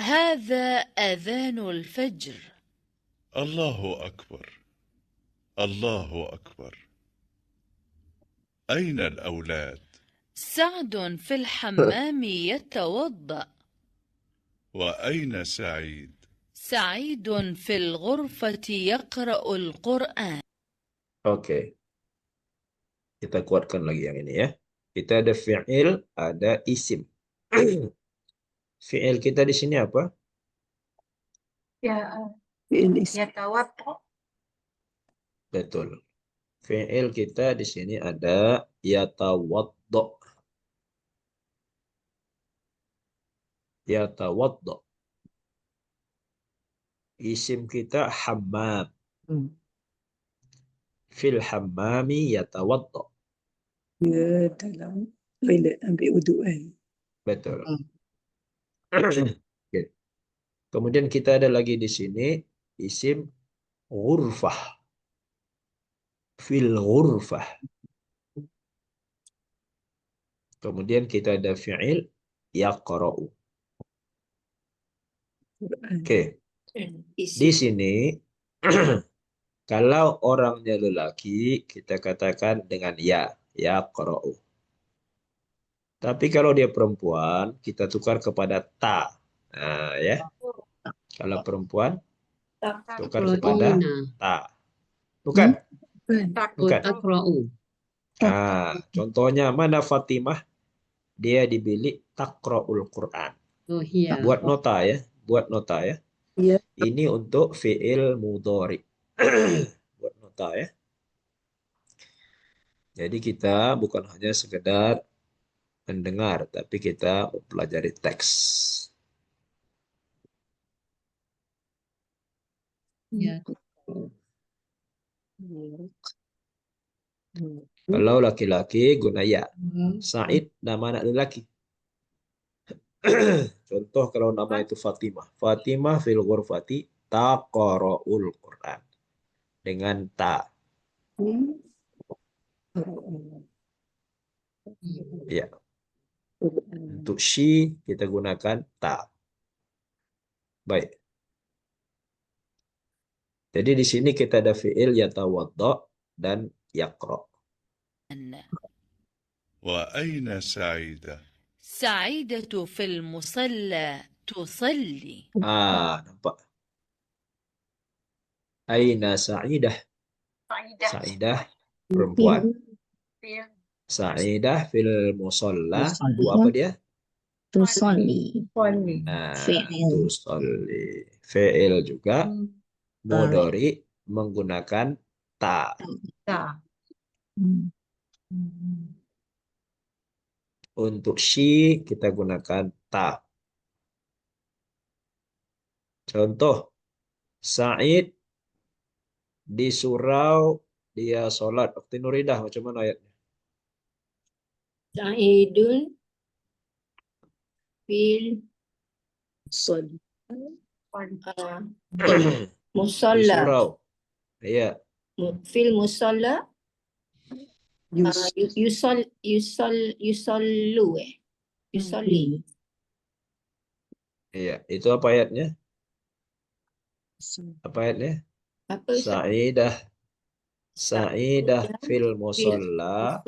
I: هذا أذان الفجر.
K: الله أكبر. الله أكبر. أين الأولاد؟
I: سعد في الحمام يتوضأ.
K: وأين سعيد؟
I: سعيد في الغرفة يقرأ القرآن.
C: Oke. Kita kuatkan lagi yang ini ya. Kita ada fi'il, ada isim. Fi'il kita di sini apa?
A: Ya,
G: Fi'il isim.
A: ya tawaddu.
C: Betul. Fi'il kita di sini ada yatawaddo. Yatawaddo. Isim kita hammam. Fil hammami yatawaddo.
G: Dia dalam toilet ambil wuduk kan.
C: Betul. Oke. Kemudian kita ada lagi di sini isim ghurfah. Fil ghurfah. Kemudian kita ada fi'il yaqra'u. Oke. Di sini kalau orangnya lelaki kita katakan dengan ya yaqra'u. Tapi kalau dia perempuan kita tukar kepada ta. Nah, ya. Kalau perempuan tukar kepada ta. Bukan? Bukan. Nah, contohnya mana Fatimah? Dia di bilik taqra'ul Quran.
D: Oh iya.
C: Buat nota ya, buat nota ya.
G: Iya.
C: Ini untuk fi'il mudhari. Buat nota ya. Jadi kita bukan hanya sekedar mendengar, tapi kita mempelajari teks.
D: Ya.
C: Kalau laki-laki guna ya. Said nama anak lelaki. Contoh kalau nama itu Fatimah. Fatimah fil ghurfati taqra'ul Quran. Dengan ta. Ya. Untuk she kita gunakan ta. Baik. Jadi di sini kita ada fi'il yatawadda dan yaqra.
K: وأين سعيدة؟
I: سعيدة في المصلى تصلي.
C: Nampak. Aina Sa'idah. Sa'idah perempuan. Sa'idah fil musalla. Itu apa dia?
B: Tusolli.
C: Tusolli. Fi'il juga. Mudhari menggunakan ta. Untuk she kita gunakan ta. Contoh. Sa'id di surau dia sholat. Waktu Nuridah macam mana ayatnya?
F: Sa'idun fil
C: Di surau. Iya.
F: Fil musalla yusalli.
C: Iya, itu apa ayatnya? Apa ayatnya? Sa'idah fil musalla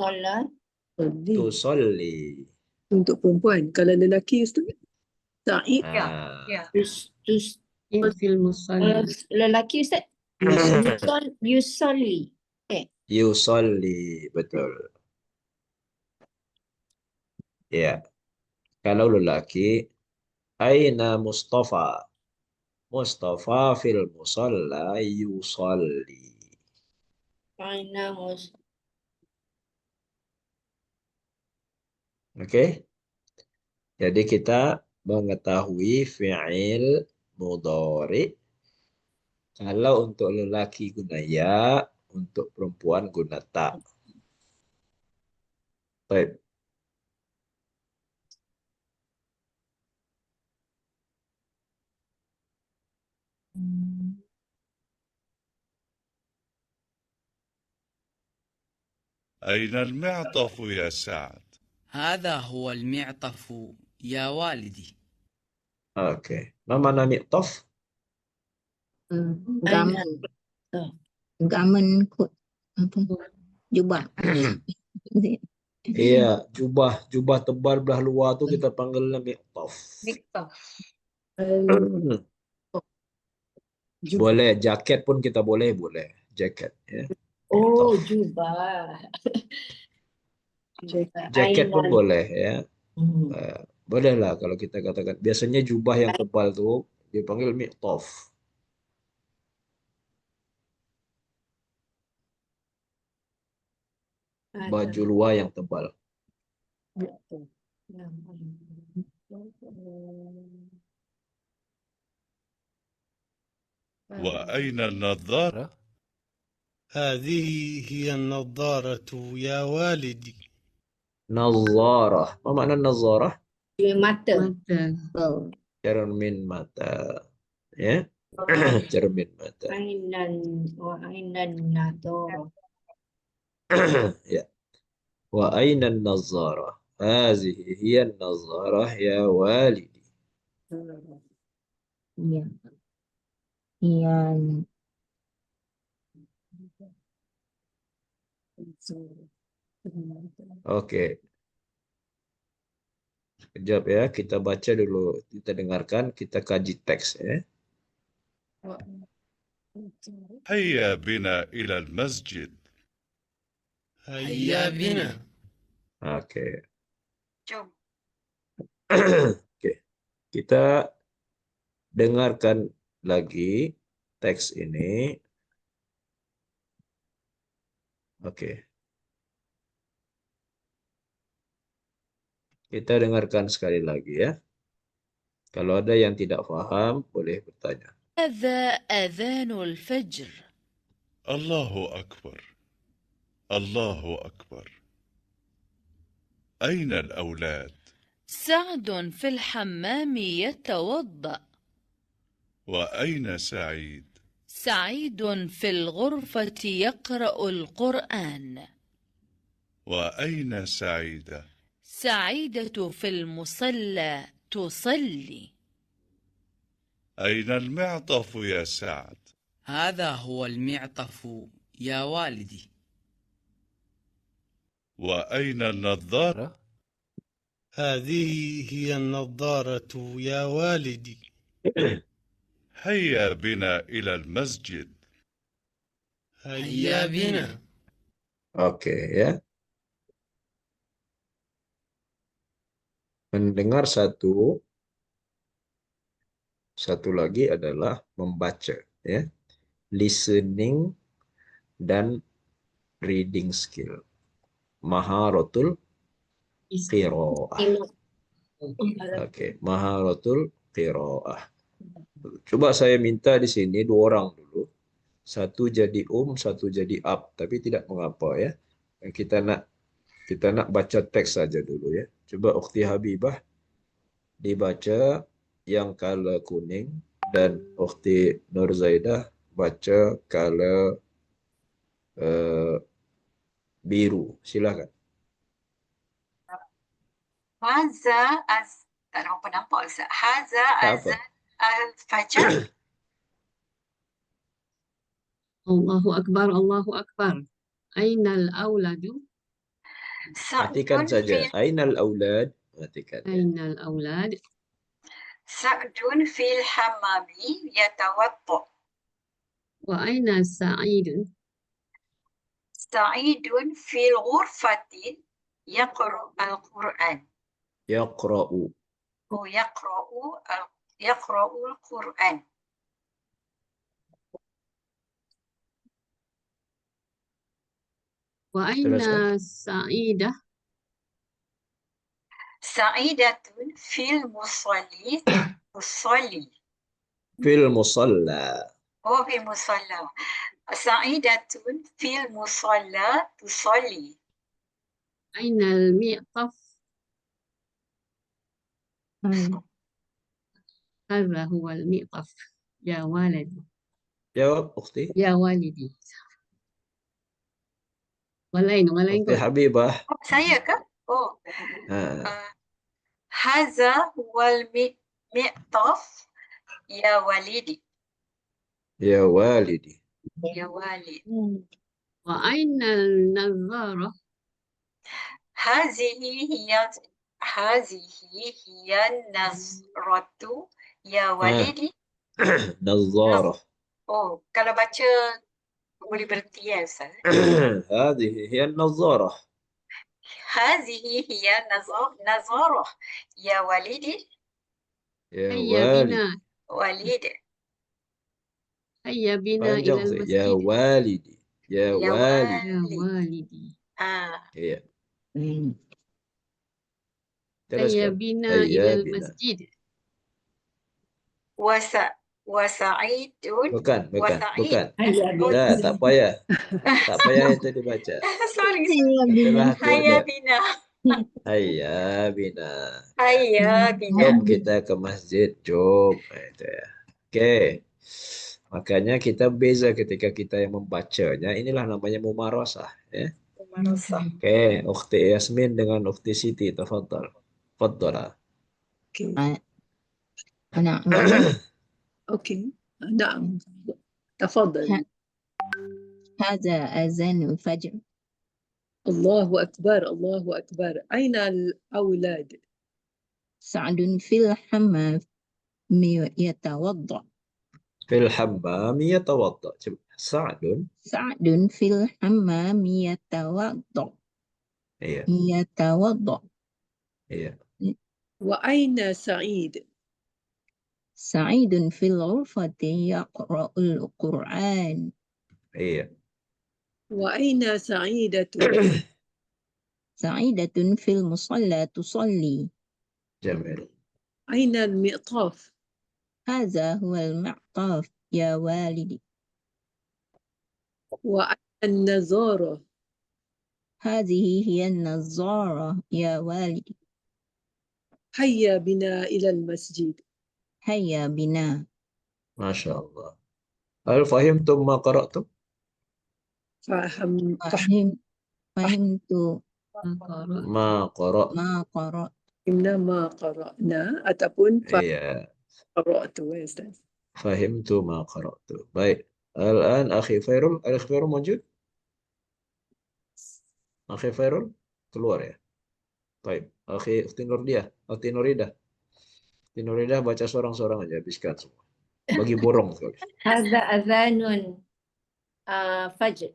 C: tusolli.
G: Untuk perempuan. Kalau lelaki Ustaz? Sa'id.
D: Fil musalla.
F: Lelaki Ustaz? Yusalli.
C: Yusolli, betul. Ya. Kalau lelaki, aina Mustafa? Mustafa fil musalla yusolli. Oke. Jadi kita mengetahui fi'il mudhari. Kalau untuk lelaki guna ya, untuk perempuan guna ta. Baik.
K: أين المعطف يا سعد؟
O: هذا هو المعطف يا والدي.
C: Oke. Mana mi'taf?
B: Garment coat. Apa? Jubah.
C: Iya, jubah tebal belah luar tu kita panggilnya mi'taf. Boleh, jaket pun kita boleh, jaket ya.
F: Oh, jubah.
C: Jaket pun boleh ya. Boleh lah kalau kita katakan. Biasanya jubah yang tebal tu dipanggil mi'taf. baju luar yang tebal.
K: وأين النظارة؟
N: هذه هي النظارة يا والدي.
C: Nazarah. Apa makna nazarah?
F: Mata.
C: Cermin mata. Ya. Cermin mata.
F: Ainan nadhara.
C: Ya. Wa aina nazarah? Hazihi hiya nazarah ya walidi.
B: Iya. Iya.
C: Oke. Sekejap ya, kita baca dulu, kita dengarkan, kita kaji teks ya.
K: هيا بنا إلى المسجد.
O: هيا بنا.
C: Oke.
A: Jom.
C: Oke. Kita dengarkan lagi teks ini. Oke. Kita dengarkan sekali lagi ya. Kalau ada yang tidak paham, boleh bertanya.
I: هذا أذان الفجر.
K: الله أكبر. الله أكبر. أين الأولاد؟
I: سعد في الحمام يتوضأ.
K: وأين سعيد؟
I: سعيد في الغرفة يقرأ القرآن.
K: وأين سعيدة؟
I: سعيدة في المصلى تصلي.
K: أين المعطف يا سعد؟
O: هذا هو المعطف يا والدي.
K: وأين النظارة؟
N: هذه هي النظارة يا والدي.
K: هيا بنا إلى المسجد.
O: هيا بنا.
C: Oke ya. Mendengar satu lagi adalah membaca ya. Listening dan reading skill. Maharatul qiraah. Oke, maharatul qiraah. Coba saya minta di sini 2 orang dulu. Satu jadi satu jadi ab, tapi tidak mengapa ya. Kita nak baca teks saja dulu ya. Coba Ukhti Habibah dibaca yang color kuning dan Ukhti Nur Zaidah baca color biru. Silakan.
A: Haza tak nampak Ustaz. Haza
C: Tak apa.
A: azan al-fajr.
D: Allahu Akbar, Allahu Akbar. Ainal auladu?
C: Matikan saja. Ainal aulad. Matikan.
D: Ainal aulad?
A: Sa'dun fil hammami yatawadda.
D: Wa aina Sa'idun?
A: Sa'idun fil ghurfatin yaqra'u al-Qur'an.
C: Yaqra'u.
A: Oh, yaqra'u al-Qur'an.
D: Wa aina Sa'idah?
A: Sa'idatun fil musalli.
C: Fil musalla.
A: Oh, fil musalla. Sa'idatun fil musalla tusalli.
D: Aina al-mi'taf? هذا هو المئطف يا والدي.
C: Jawab Ukhti.
D: يا والدي. Walain
C: Ukhti Habibah.
A: Oh, saya ke? Oh.
C: Ha.
A: Haza wal mi'taf ya walidi.
C: Ya walidi.
A: Ya walid.
D: Wa aina al-nadhara?
A: Hazihi hiya nazratu ya walidi.
C: Nazarah.
A: Oh, kalau baca boleh berhenti ya Ustaz.
C: هذه هي النظارة.
A: هذه هي نظارة يا والدي.
C: يا
D: هيا
C: والد.
D: بنا.
A: والد.
D: هيا بنا إلى
C: Panjang sih.
D: المسجد.
C: Ya walidi. Ya walidi.
D: يا والدي.
C: Iya.
B: Hmm.
D: Hayya
C: Teruskan.
D: bina
C: Hayya
D: ilal
C: bina.
D: masjid.
A: Wasa'idun.
C: Bukan.
F: Hayya
C: Dah,
F: bina.
C: tak payah. Tak payah itu dibaca.
A: Sorry.
B: Hayya bina.
C: Itulah
A: Hayya
C: kode.
A: bina.
C: Hayya bina.
A: Hayya bina.
C: Jom kita ke masjid. Jom. Itu ya. Oke. Makanya kita beza ketika kita yang membacanya. Inilah namanya mumarasah. Ya.
A: Mumarasah.
C: Oke. Ukhti Yasmin dengan Ukhti Siti. Tafadhal. Tafadhala.
G: Okay.
B: نعم.
G: أوكي نعم تفضل.
B: هذا أذان الفجر.
G: الله أكبر الله أكبر. أين الأولاد؟
B: سعد في الحمام يتوضأ.
C: في الحمام يتوضأ. سعد.
B: سعد في الحمام يتوضأ.
C: Iya.
B: يتوضأ.
C: Iya.
G: وأين سعيد؟
B: سعيد في الغرفة يقرأ القرآن.
C: Iya.
G: وأين سعيدة؟
B: سعيدة في المصلى تصلي.
C: Jamil.
G: أين المئطاف؟
B: هذا هو المعطف يا والدي.
G: وأين النظارة؟
B: هذه هي النظارة يا والدي.
G: هيا بنا إلى المسجد.
B: هيا بنا.
C: ما شاء الله. هل فهمتم ما قرأتم؟
G: فهمت
B: فهمت
C: ما قرأت.
B: ما قرأت.
G: فهمنا ما قرأنا ataupun
C: Iya.
G: قرأت يا أستاذ.
C: فهمت ما قرأت. Baik. الآن أخي فيرول. أخي فيرول موجود؟ أخي فيرول keluar ya. Baik. Ukhti Nurdiah. Ukhti Nuridah. Ukhti Nuridah baca seorang-seorang aja. Habiskan semua. Bagi borong sekali.
F: Hadza azanun fajr.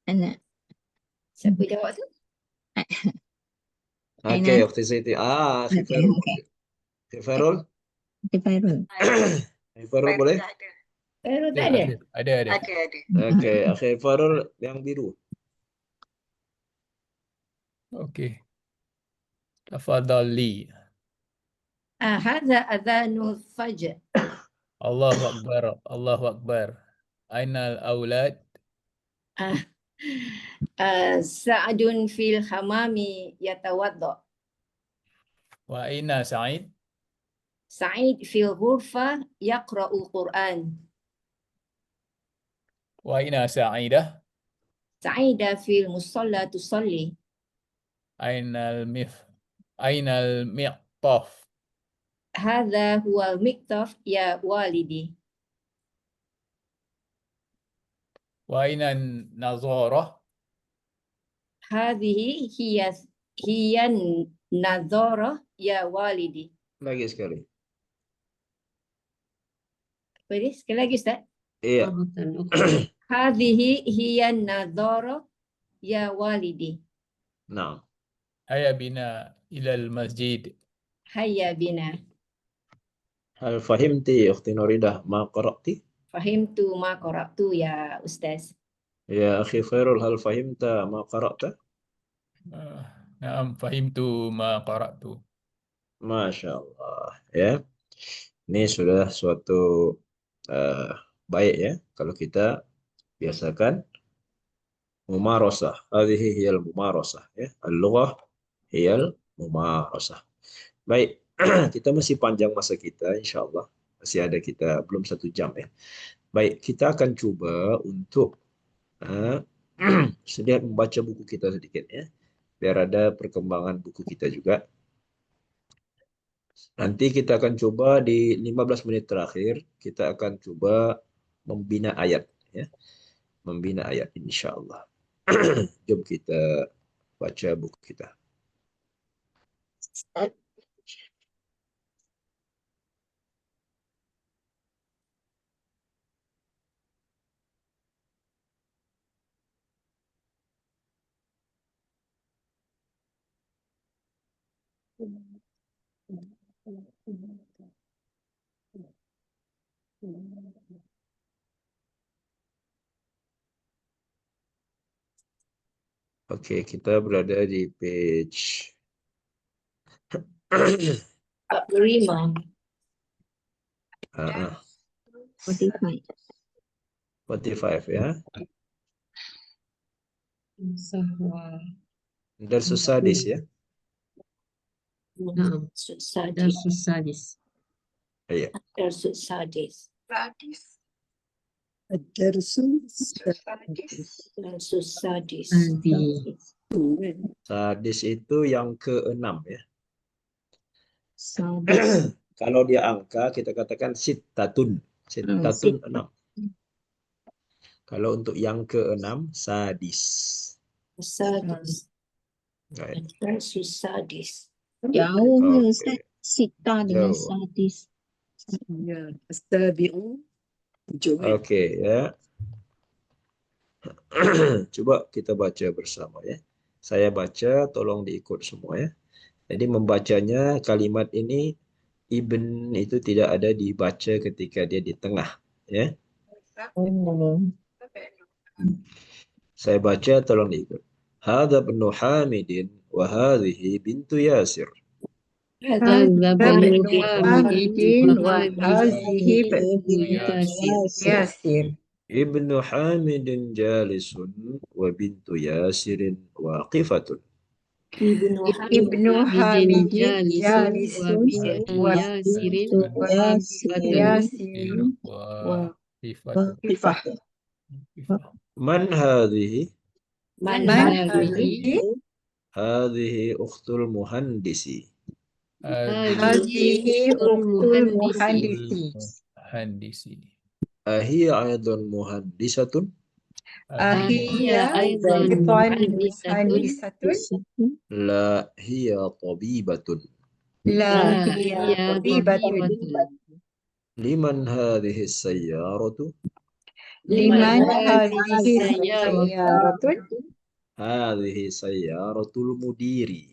B: أنا
F: Siapa jawab tu?
C: Oke, Ukhti Siti. Akhi Fairul موجود. Akhi Fairul.
B: Fairul.
C: Akhi Fairul boleh?
F: Fairul tak ada?
E: Ada.
C: Oke, Akhi Fairul yang biru.
E: Okey. Tafadhali.
F: Hadza azanul fajr.
E: Allahu Akbar. Allahu Akbar. Ainal aulad?
F: Sa'dun fil hamami yatawadda.
E: Wa aina Sa'id?
F: Sa'id fil ghurfa yaqra'ul Qur'an.
E: Wa aina Sa'idah?
F: Sa'ida fil musalla tusalli.
E: Ainal mi'taf?
F: Hadza huwal miktaf ya walidi.
E: Wa aina nazarah?
F: Hadhihi hiya nadhara ya walidi.
C: Lagi sekali.
F: Boleh sekali lagi Ustaz?
C: Iya.
F: Hadhihi hiya nadhara ya walidi.
C: Nah.
E: Hayya bina ilal masjid.
F: Hayya bina.
C: Hal fahimti Ukhti Nuridah ma qara'ti?
F: Fahimtu ma qara'tu ya Ustaz.
C: Ya Akhi Fairul, hal fahimta ma qara'ta?
E: Naam, fahimtu ma qara'tu.
C: Masya Allah. Ya. Ini sudah suatu baik ya. Kalau kita biasakan mumarasah. Hadhihi hiyal mumarasah. Ya. Al-lughah hiyal mumarasah. Baik. Kita masih panjang masa kita insya Allah. Masih ada kita belum 1 jam ya. Baik. Kita akan coba untuk sedikit membaca buku kita sedikit ya. Biar ada perkembangan buku kita juga. Nanti kita akan coba di 15 menit terakhir, kita akan coba membina ayat. Ya. Membina ayat insya Allah. Jom kita baca buku kita. Oke, kita berada di page
F: 45.
B: 45.
C: 45 ya.
D: Sahwa.
C: Darsus sadis ya.
D: Naam.
F: Sadis.
D: Darsus sadis.
C: Iya.
F: Darsus sadis.
G: Ad-darsu
F: Darsus sadis.
C: Sadis itu yang ke-6 ya.
B: Sadis.
C: Kalau dia angka kita katakan sittatun. Sittatun 6. Kalau untuk yang ke-6 sadis.
F: Sadis.
C: Baik.
F: Darsus sadis.
B: Jauh ya
C: Oke.
B: Ustaz. Sita dengan
C: Jauh.
B: sadis.
G: Ya, as-sabi'u 7 kan?
C: Oke ya. Coba kita baca bersama ya. Saya baca, tolong diikut semua ya. Jadi membacanya kalimat ini ibn itu tidak ada dibaca ketika dia di tengah ya. Saya baca, tolong diikut. Hadza ibnu Hamidin wa hadhihi bintu Yasir.
D: Hadza ibnu Hamidin wa
A: hadhihi
D: bintu Yasir.
C: Ibnu Hamidin jalisun wa bintu Yasirin waqifatun.
A: Ibnu Hamidin jalisun wa Yasirin waqifah.
C: Man hadhihi?
A: Man hadhihi?
C: Hadhihi ukhtul muhandisi.
A: Hadhihi ukhtul muhandisi.
C: Ahiya aidan muhandisatun?
A: Ahiya aidan muhandisatun?
C: La hiya tabibatun.
A: La hiya tabibatun.
C: Liman hadhihi as-sayyaratu?
A: Liman hadhihi sayyaratun?
C: Hadhihi sayyaratul mudiri.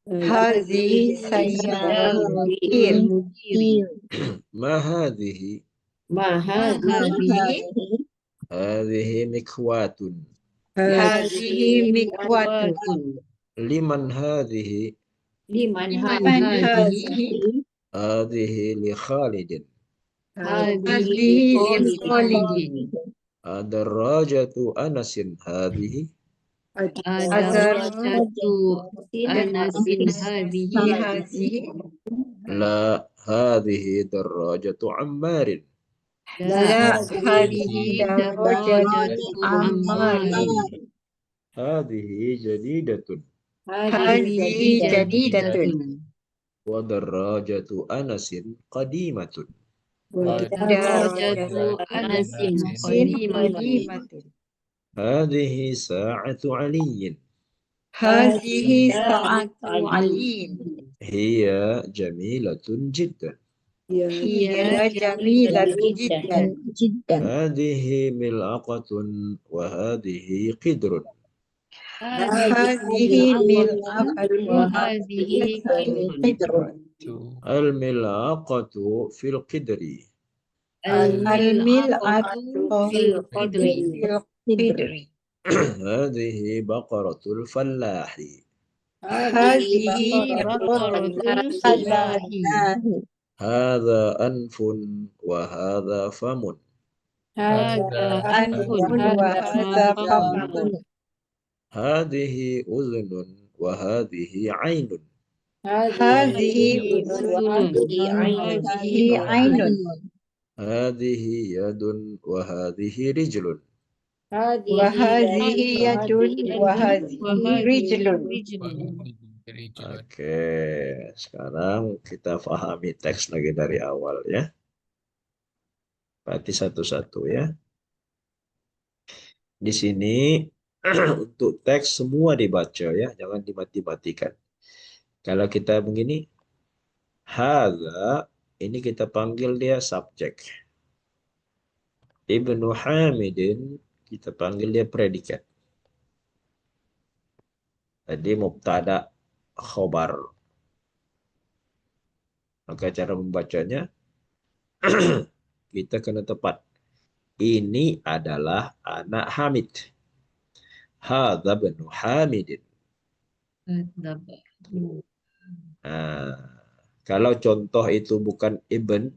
A: Hadhihi sayyaratul mudiri.
C: Ma hadhihi?
A: Ma hadhihi?
C: Hadhihi mikwatun.
A: Hadhihi mikwatun.
C: Liman hadhihi?
A: Liman hadhihi?
C: Hadhihi li Khalidin.
A: Hadhihi li Khalidin.
C: Adarrajatu Anasin hadhihi?
D: Adarrajatu Anasin hadhihi.
C: La hadhihi darrajatu Ammarin.
A: La hadhihi darajatu Ammarin.
C: Hadhihi jadidatun.
A: Hadhihi jadidatun.
C: Wa darrajatu Anasin qadimatun.
A: Darajatu Anasin qadimatun.
C: Hadhihi sa'atu Aliyin.
A: Hadhihi sa'atu aliyin.
C: Hiya jamilatun jiddan.
A: Hiya jamilatun jiddan.
C: Hadhihi mil'aqatun wa hadhihi qidrun.
A: Hadhihi mil'aqatun wa hadhihi qidrun.
C: Al-mil'aqatu fil qidri.
A: Al-mil'aqatu fil qidri.
C: Hadhihi baqaratul fallahi.
A: Hadhihi baqaratul fallahi.
C: Hadha anfun wa hadha famun.
A: Hadha anfun wa hadha famun.
C: Hadhihi udhunun wa hadhihi 'ainun.
A: Hadhihi udhunun wa hadhihi 'ainun.
C: Hadhihi yadun wa hadhihi rijlun.
A: Wa hadhihi yadun wa hadhihi rijlun.
C: Oke, sekarang kita pahami teks lagi dari awal ya. Berarti satu-satu ya. Di sini untuk teks semua dibaca ya, jangan dimati-matikan. Kalau kita begini, hadza, ini kita panggil dia subjek. Ibnu Hamidin, kita panggil dia predikat. Tadi mubtada khobar. Maka cara membacanya, kita kena tepat. Ini adalah anak Hamid. Hadza ibnu Hamidin.
D: Hadza.
C: Nah, kalau contoh itu bukan ibn,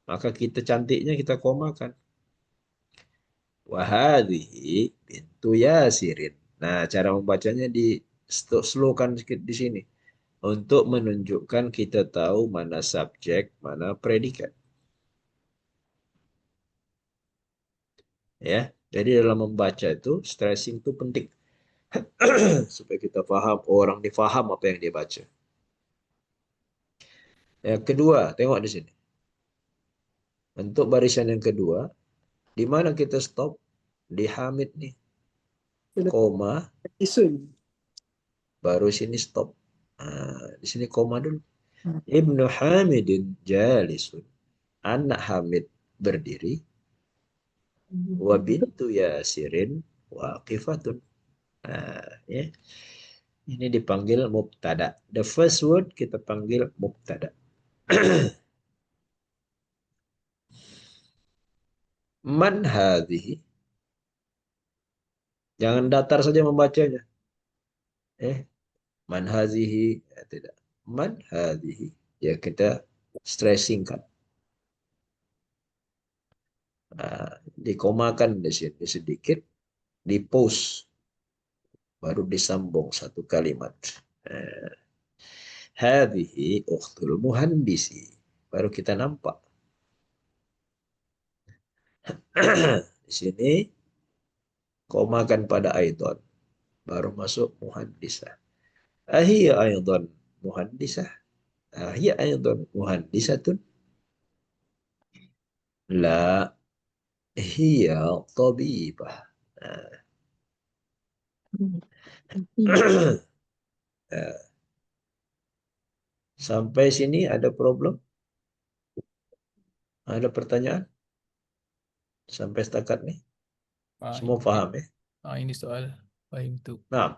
C: maka kita cantiknya kita komakan. Wa hadhihi bintu Yasirin. Nah, cara membacanya di slowkan sedikit di sini untuk menunjukkan kita tahu mana subjek, mana predikat. Ya, jadi dalam membaca itu stressing itu penting supaya kita paham, orang difaham apa yang dia baca. Yang kedua, tengok di sini. Untuk barisan yang kedua, di mana kita stop? Di Hamid nih. Koma.
G: Isun.
C: Baru sini stop. Nah, di sini koma dulu. Ibnu Hamidin jalisun. Anak Hamid berdiri. Wa bintu Yasirin waqifatun. Nah, ya. Ini dipanggil mubtada. The first word kita panggil mubtada. Man hadhihi. Jangan datar saja membacanya. Man hadhihi. Ya, tidak. Man hadhihi. Ya kita stressingkan. Nah, dikomakan di sini sedikit. Di pause. Baru disambung satu kalimat. Hadhihi ukhtul muhandisi. Baru kita nampak. Di sini komakan pada aidon. Baru masuk muhandisah. Ahiyya aidon muhandisah. Ahiyya aidon muhandisatun. La hiya tabibah. Sampai sini ada problem? Ada pertanyaan? Sampai setakat nih? Semua paham ya?
E: Ini soal. Fahim tu.
C: Nah.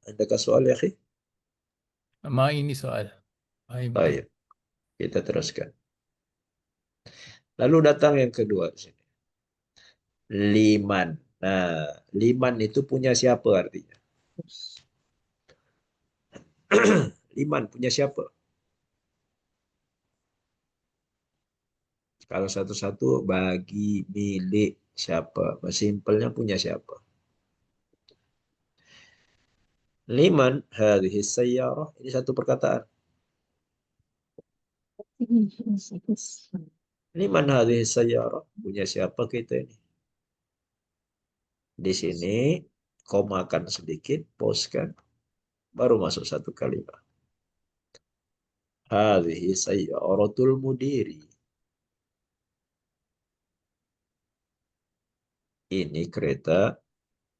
C: Adakah soal ya, akhi?
E: Ini soal. Fahim tu.
C: Baik. Kita teruskan. Lalu datang yang kedua di sini. Liman. Nah, liman itu punya siapa artinya? Liman punya siapa? Kalau satu-satu bagi, milik, siapa? Simpelnya punya siapa? Liman hadhihi sayyarah. Ini satu perkataan. Liman hadhihi sayyarah. Punya siapa kita ini? Di sini komakan sedikit, poskan. Baru masuk satu kalimat. Hadhihi sayyaratul mudiri. Ini kereta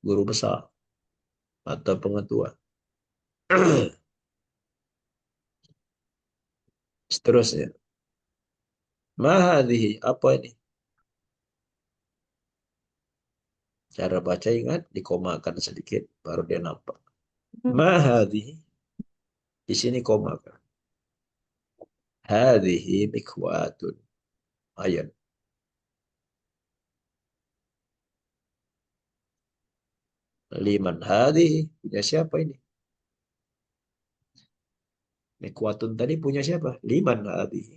C: guru besar atau pengetua. Seterusnya. Ma hadhihi, apa ini? Cara baca ingat, dikomakan sedikit, baru dia nampak. Ma hadhihi, di sini komakan. Hadhihi mikwatun. Ayat. Liman hadhihi, punya siapa ini? Mikwatun tadi punya siapa? Liman hadhihi.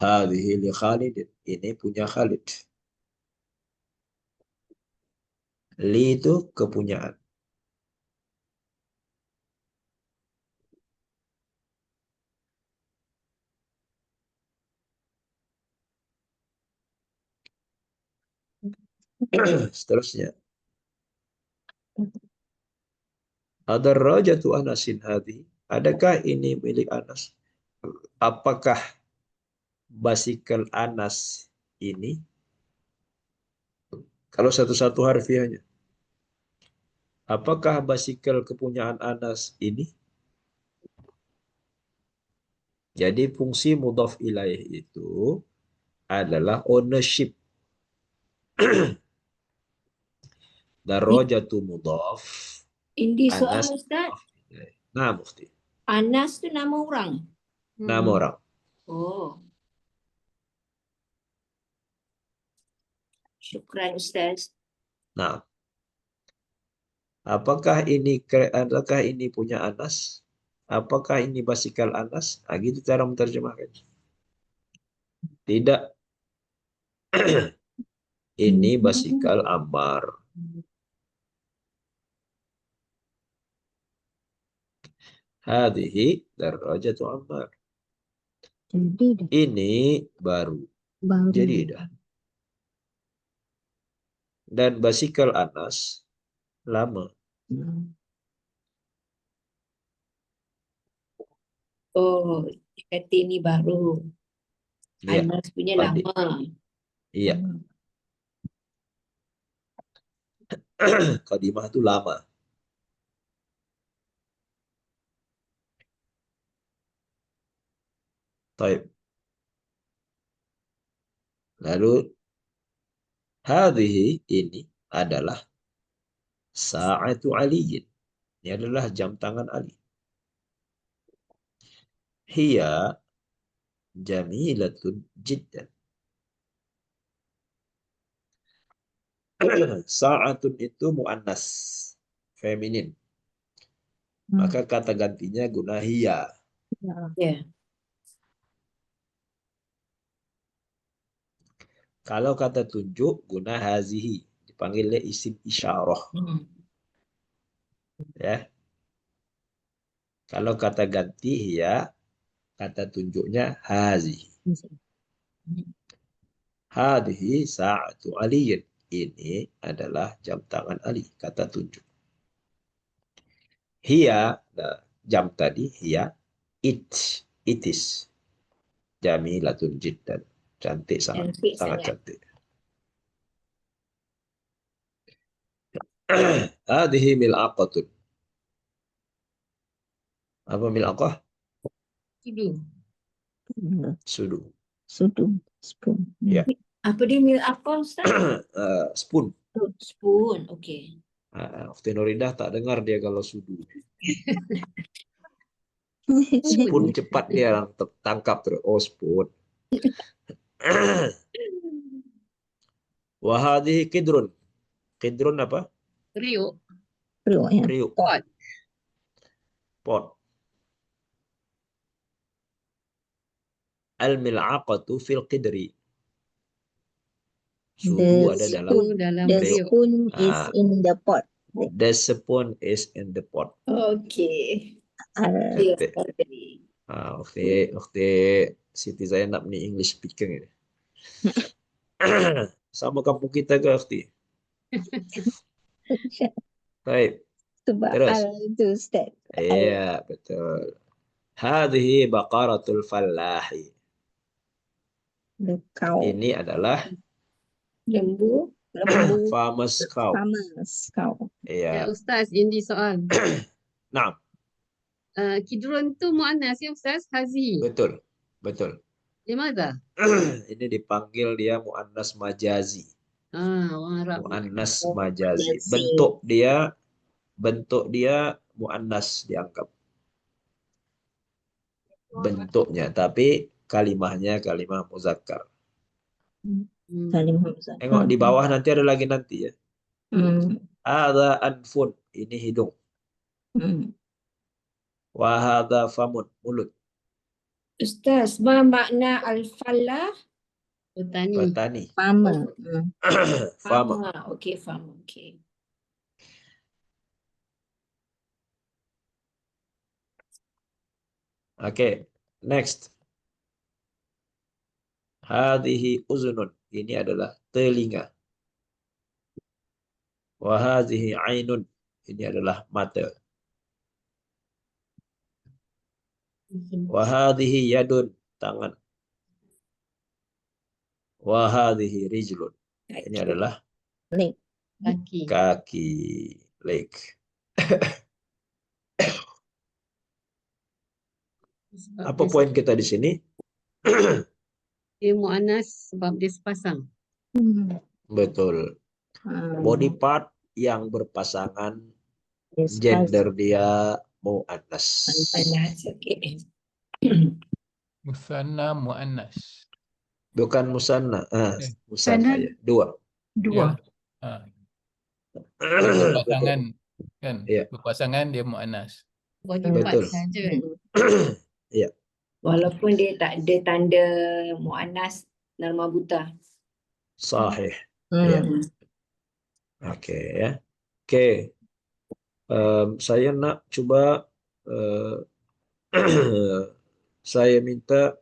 C: Hadhihi li Khalid. Ini punya Khalid. Li itu kepunyaan. Seterusnya. Adarrajatu Anasin hadhihi. Adakah ini milik Anas? Apakah basikal Anas ini? Kalau satu-satu harfiahnya. Apakah basikal kepunyaan Anas ini? Jadi fungsi mudhaf ilaih itu adalah ownership. Darajatu mudhaf.
F: Ini soal
C: Anas.
F: Ustaz.
C: Nah, Mufti.
F: Anas tu nama orang.
C: Nama orang.
F: Oh. Syukran Ustaz.
C: Nah, apakah ini punya Anas? Apakah ini basikal Anas? Nah, gitu cara menerjemahkan. Tidak. Ini basikal Ammar. Hadhihi darajatu Ammar. Ini baru. Jadi dah. Dan basikal Anas lama.
F: Oh, dia kata ini baru.
C: Ya.
F: Anas punya
C: Adik.
F: lama.
C: Iya. Qadimah itu lama. Taib. Lalu hadhihi ini adalah sa'atu aliyin. Ini adalah jam tangan Ali. Hiya jamilatun jiddan. Sa'atun itu muannas, feminin. Maka kata gantinya guna hiya.
F: Ya.
C: Kalau kata tunjuk guna hazihi, dipanggilnya isim isyarah. Ya. Kalau kata ganti hiya, kata tunjuknya hazihi. Hadhihi sa'atu aliyin. Ini adalah jam tangan Ali, kata tunjuk. Hiya, nah, jam tadi, hiya, it is. Jamilatun jiddan. Cantik sangat, sangat cantik. Hadhihi mil'aqatun. Apa mil'aqah? Sudu.
B: Spoon.
C: Ya.
F: Apa dia mil apa Ustaz?
C: Spoon.
F: Spoon, okey.
C: Ukhti Nuridah tak dengar dia kalau sudu. Spoon cepat dia orang tangkap terus. Oh, spoon. Wahadihi kidrun. Kidrun apa?
D: Riuk.
C: Riuk. Pot. Al-mil'aqatu fil qidri. Sudu ada dalam
B: The
C: riuk.
B: spoon is in the pot.
C: The spoon is in the pot.
F: Okey.
C: Waktu Siti Zainab ni English speaker ni. Sama kampung kita ke Waktu? Baik. Terus.
B: Ustaz.
C: Iya, betul. Hadhihi baqaratul fallahi. Ini adalah
F: lembu.
C: Farmer's cow.
D: Ya,
C: Iya.
D: Ustaz, ini soal.
C: Naam.
D: Kidrun tu muannas ya Ustaz? Hazi.
C: Betul. Betul.
D: Limadha?
C: Ini dipanggil dia muannas majazi.
D: Orang Arab.
C: Muannas majazi. Bentuk dia muannas dianggap. Bentuknya, tapi kalimahnya kalimah muzakkar. Tengok di bawah nanti ada lagi nanti ya. Ada anfun, ini hidung. Wa hadha famun, mulut.
F: Ustaz, apa makna al-falah?
C: Petani.
B: Farmer.
C: Farmer.
F: Okey, farmer. Okey.
C: Okay, next. Hadhihi uzunun. Ini adalah telinga. Wa hadhihi ainun. Ini adalah mata. Wa hadhihi yadun. Tangan. Wa hadhihi rijlun. Ini adalah kaki. Leg. Apa poin kita di sini?
D: Dia muannas sebab dia sepasang.
C: Betul. Body part yang berpasangan, gender dia muannas.
E: Musanna muannas.
C: Bukan musanna. Musanna
A: Musanna.
C: ya. Dua.
A: Dua.
E: Ya. Dia berpasangan kan?
C: Ya,
E: Berpasangan dia muannas.
D: Wajib empat
C: betul.
D: saja.
C: Ya,
F: Walaupun dia tak ada tanda muannas Narma Buta.
C: sahih. Ya, oke ya. Oke, saya nak coba saya minta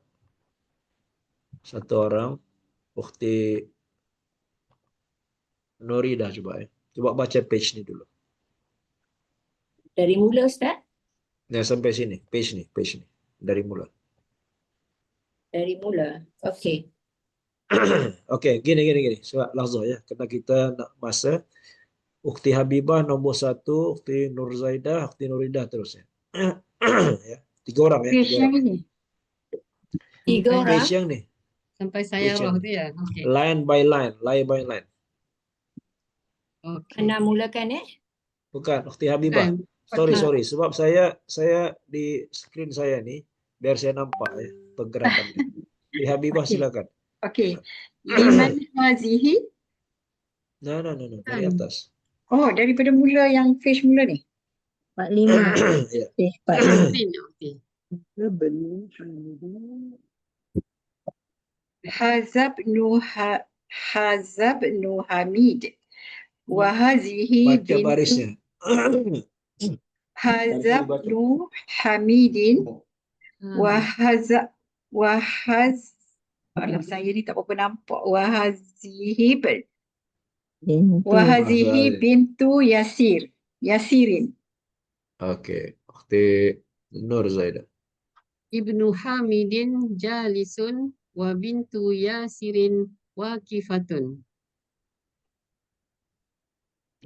C: satu orang, Ukhti Nurida coba ya. Coba baca page ni dulu.
F: Dari mula Ustaz?
C: Ya, sampai sini, page ni, dari mula.
F: Dari mula. Okey.
C: Okey, gini. Sebab lahzah ya, kerana kita nak masa. Ukhti Habibah nombor 1, Ukhti Nur Zaidah, Ukhti Nuridah terus ya. Ya. 3 orang ya.
A: Page
C: 3
A: yang
C: orang.
A: ini.
F: 3 orang.
C: Page yang ni.
D: Sampai
C: Page
D: sayarah
C: yang
D: tu ya. Okey.
C: line by line.
D: Okey.
F: Anda mulakan
C: Bukan, Ukhti Habibah.
D: Kan.
C: Sorry. Sebab saya di screen saya ni, biar saya nampak ya pergerakannya. Ukhti Habibah
A: Okey.
C: silakan.
A: Okey. Liman hazihi.
C: No. Dari atas.
A: Oh, daripada mula yang page mula ni.
B: 45.
C: Ya.
B: 45.
D: Okey.
A: Hazab nu Hamid. Wa hazihi
C: Baca
A: bintu
C: barisnya.
A: Hazab nu Hamidin. Alah, saya ni tak berapa nampak. Wahazihi bintu Yasirin.
C: Okey. Ukhti Nur Zaidah.
D: Ibnu Hamidin jalisun wa bintu Yasirin waqifatun.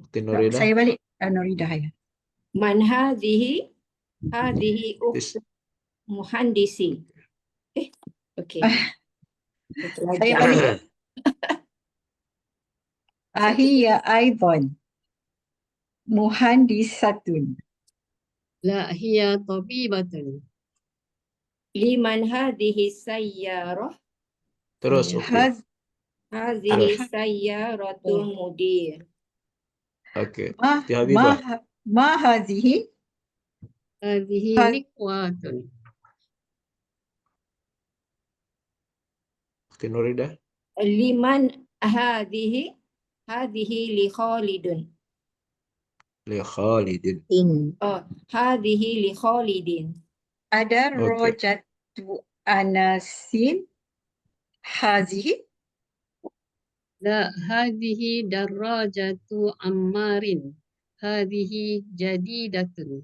C: Ukhti Nuridah.
A: Saya balik. Nuridah ya.
F: Man hadhihi? Hadhihi
C: This-
F: ukht muhandisi. Okey.
A: Saya balik. Hiya aidan muhandisatun.
D: La hiya tabibatun.
F: Liman hadhihi sayyarah?
C: Terus Ukhti.
F: Hadhihi sayyaratul mudir.
C: Okey. Ukhti Habibah.
A: Ma hazihi?
D: Hadhihi miqwatun.
C: Ukhti Nuridah.
F: Liman hadhihi? Hadhihi li Khalidun.
C: Li Khalidin.
F: Hadhihi li Khalidin.
A: Ada
C: Okey.
A: rojatu anasin hazihi.
D: La hadhihi darajatu ammarin. Hadhihi jadidatun.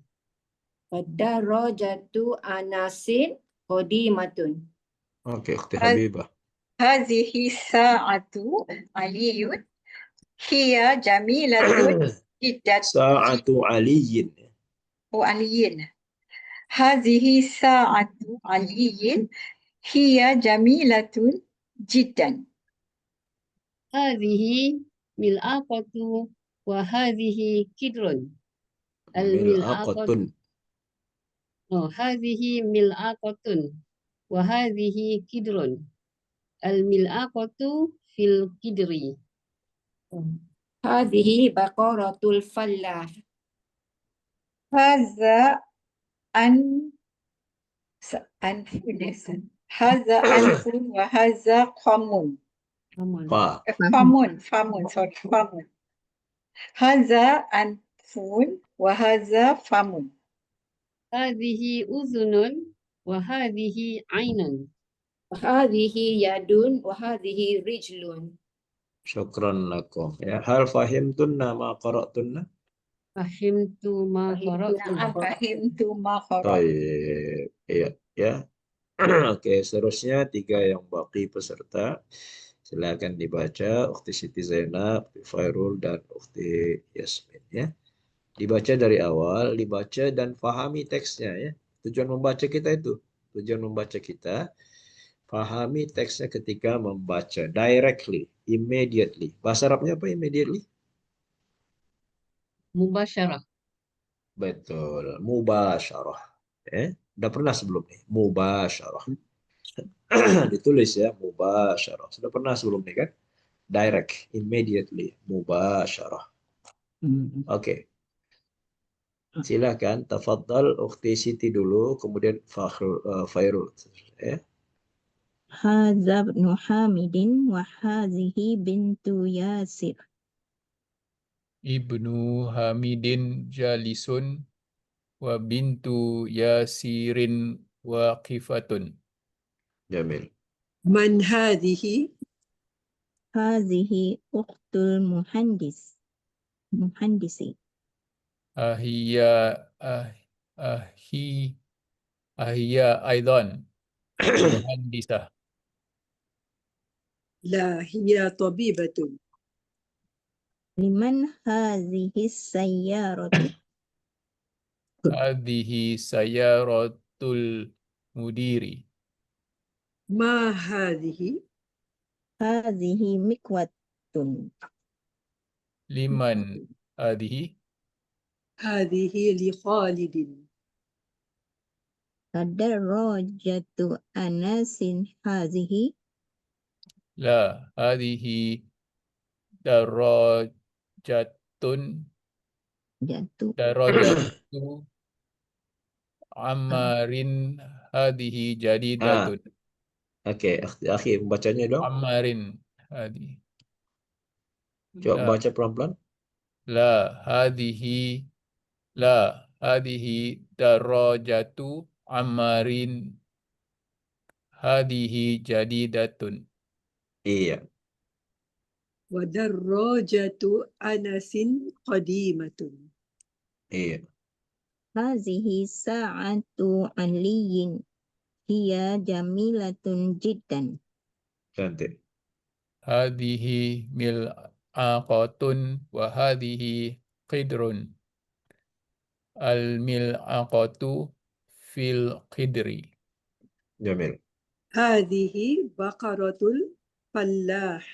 F: Darajatu anasin qadimatun.
C: Okey, Ukhti Habibah.
A: Hazihi sa'atu aliyun. Hiya jamilatun jiddat.
C: Sa'atu aliyin.
A: aliyin. Hazihi sa'atu aliyin. Hiya jamilatun jiddan.
D: Hadhihi mil'aqatu wa hadhihi kidrun.
C: Mil'aqatun.
D: Hadhihi mil'aqatun wa hadhihi kidrun. Al-mil'aqatu fil kidri.
F: Hadhihi baqaratul fallah.
A: Haza anfun. Haza anfun wa haza qamun.
C: Fa.
A: Famun. Haza anfun wa haza famun.
D: Hadhihi uzunun wa hadhihi ainun.
F: Hadhihi yadun wa hadhihi rijlun.
C: Syukran lakum. Ya, hal fahimtunna ma qara'tunna?
D: Fahimtu ma qara'tu.
A: Fahimtu ma qara'tu.
C: Baik. Iya, ya. Oke, seterusnya 3 yang baki peserta. Silakan dibaca Ukhti Siti Zainab, Ukhti Fairul dan Ukhti Yasmin ya. Dibaca dari awal, dibaca dan fahami teksnya ya. Tujuan membaca kita fahami teksnya ketika membaca directly, immediately. Bahasa Arabnya apa immediately?
D: Mubasyarah.
C: Betul, mubasyarah. Udah pernah sebelum nih, mubasyarah. Ditulis ya, mubasyarah. Sudah pernah sebelum nih kan? direct, immediately, mubasyarah. Oke. Silakan, tafadhal Ukhti Siti dulu, kemudian Fairul. Ya.
B: Hadza ibnu Hamidin wa hazihi bintu Yasir.
E: Ibnu Hamidin jalisun wa bintu Yasirin waqifatun.
C: Jamil.
G: Man hadhihi?
B: Hazihi ukhtul muhandisi.
E: Ahiya aidan muhandisah.
G: La hiya tabibatun.
B: Liman hazihi sayyaratu?
E: Hadhihi sayaratul mudiri.
G: Ma hadhihi?
B: Hazihi mikwatun.
E: Liman hadhihi?
G: Hadhihi li Khalidin.
B: Tadarrajatu anasin hazihi?
E: La, hadhihi darajatun darajatu Ammarin hadhihi jadidatun.
C: Oke, Akhi bacanya dong.
E: Ammarin hadhihi.
C: Coba baca pelan-pelan.
E: La hadhihi darajatu Ammarin hadhihi jadidatun.
C: Iya.
G: Wa darrajatu Anasin qadimatun.
C: Iya.
B: Hazihi sa'atu aliyin. Hiya jamilatun jiddan.
C: Cantik.
E: Hadhihi mil'aqatun wa hadhihi qidrun. Al-mil'aqatu fil qidri.
C: Jamil.
G: Hadhihi baqaratul fallah.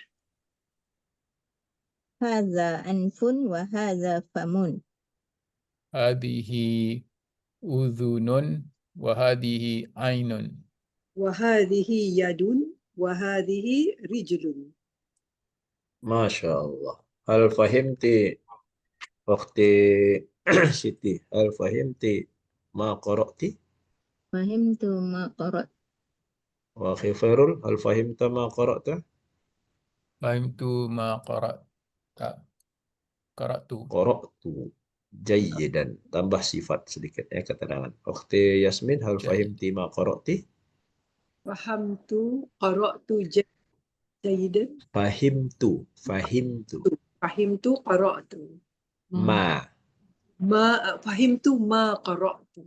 B: Hadza anfun wa hadza famun.
E: Hadhihi udhunun wa hadhihi ainun.
G: Wa hadhihi yadun wa hadhihi rijlun.
C: Masya Allah. Hal fahimti Ukhti Siti, hal fahimti ma qara'ti?
B: Fahimtu ma qarat.
C: Wa akhi Fairul, hal fahimta ma qara'ta?
E: Fahimtu ma qara'tu.
C: Qara'tu. Jayyidan. Tambah sifat sedikit ya, keterangan. Ukhti Yasmin, hal fahimti ma qara'ti?
G: Fahamtu qara'tu jayyidan.
C: Fahimtu
G: qara'tu.
C: ma.
G: Fahimtu ma qara'tu.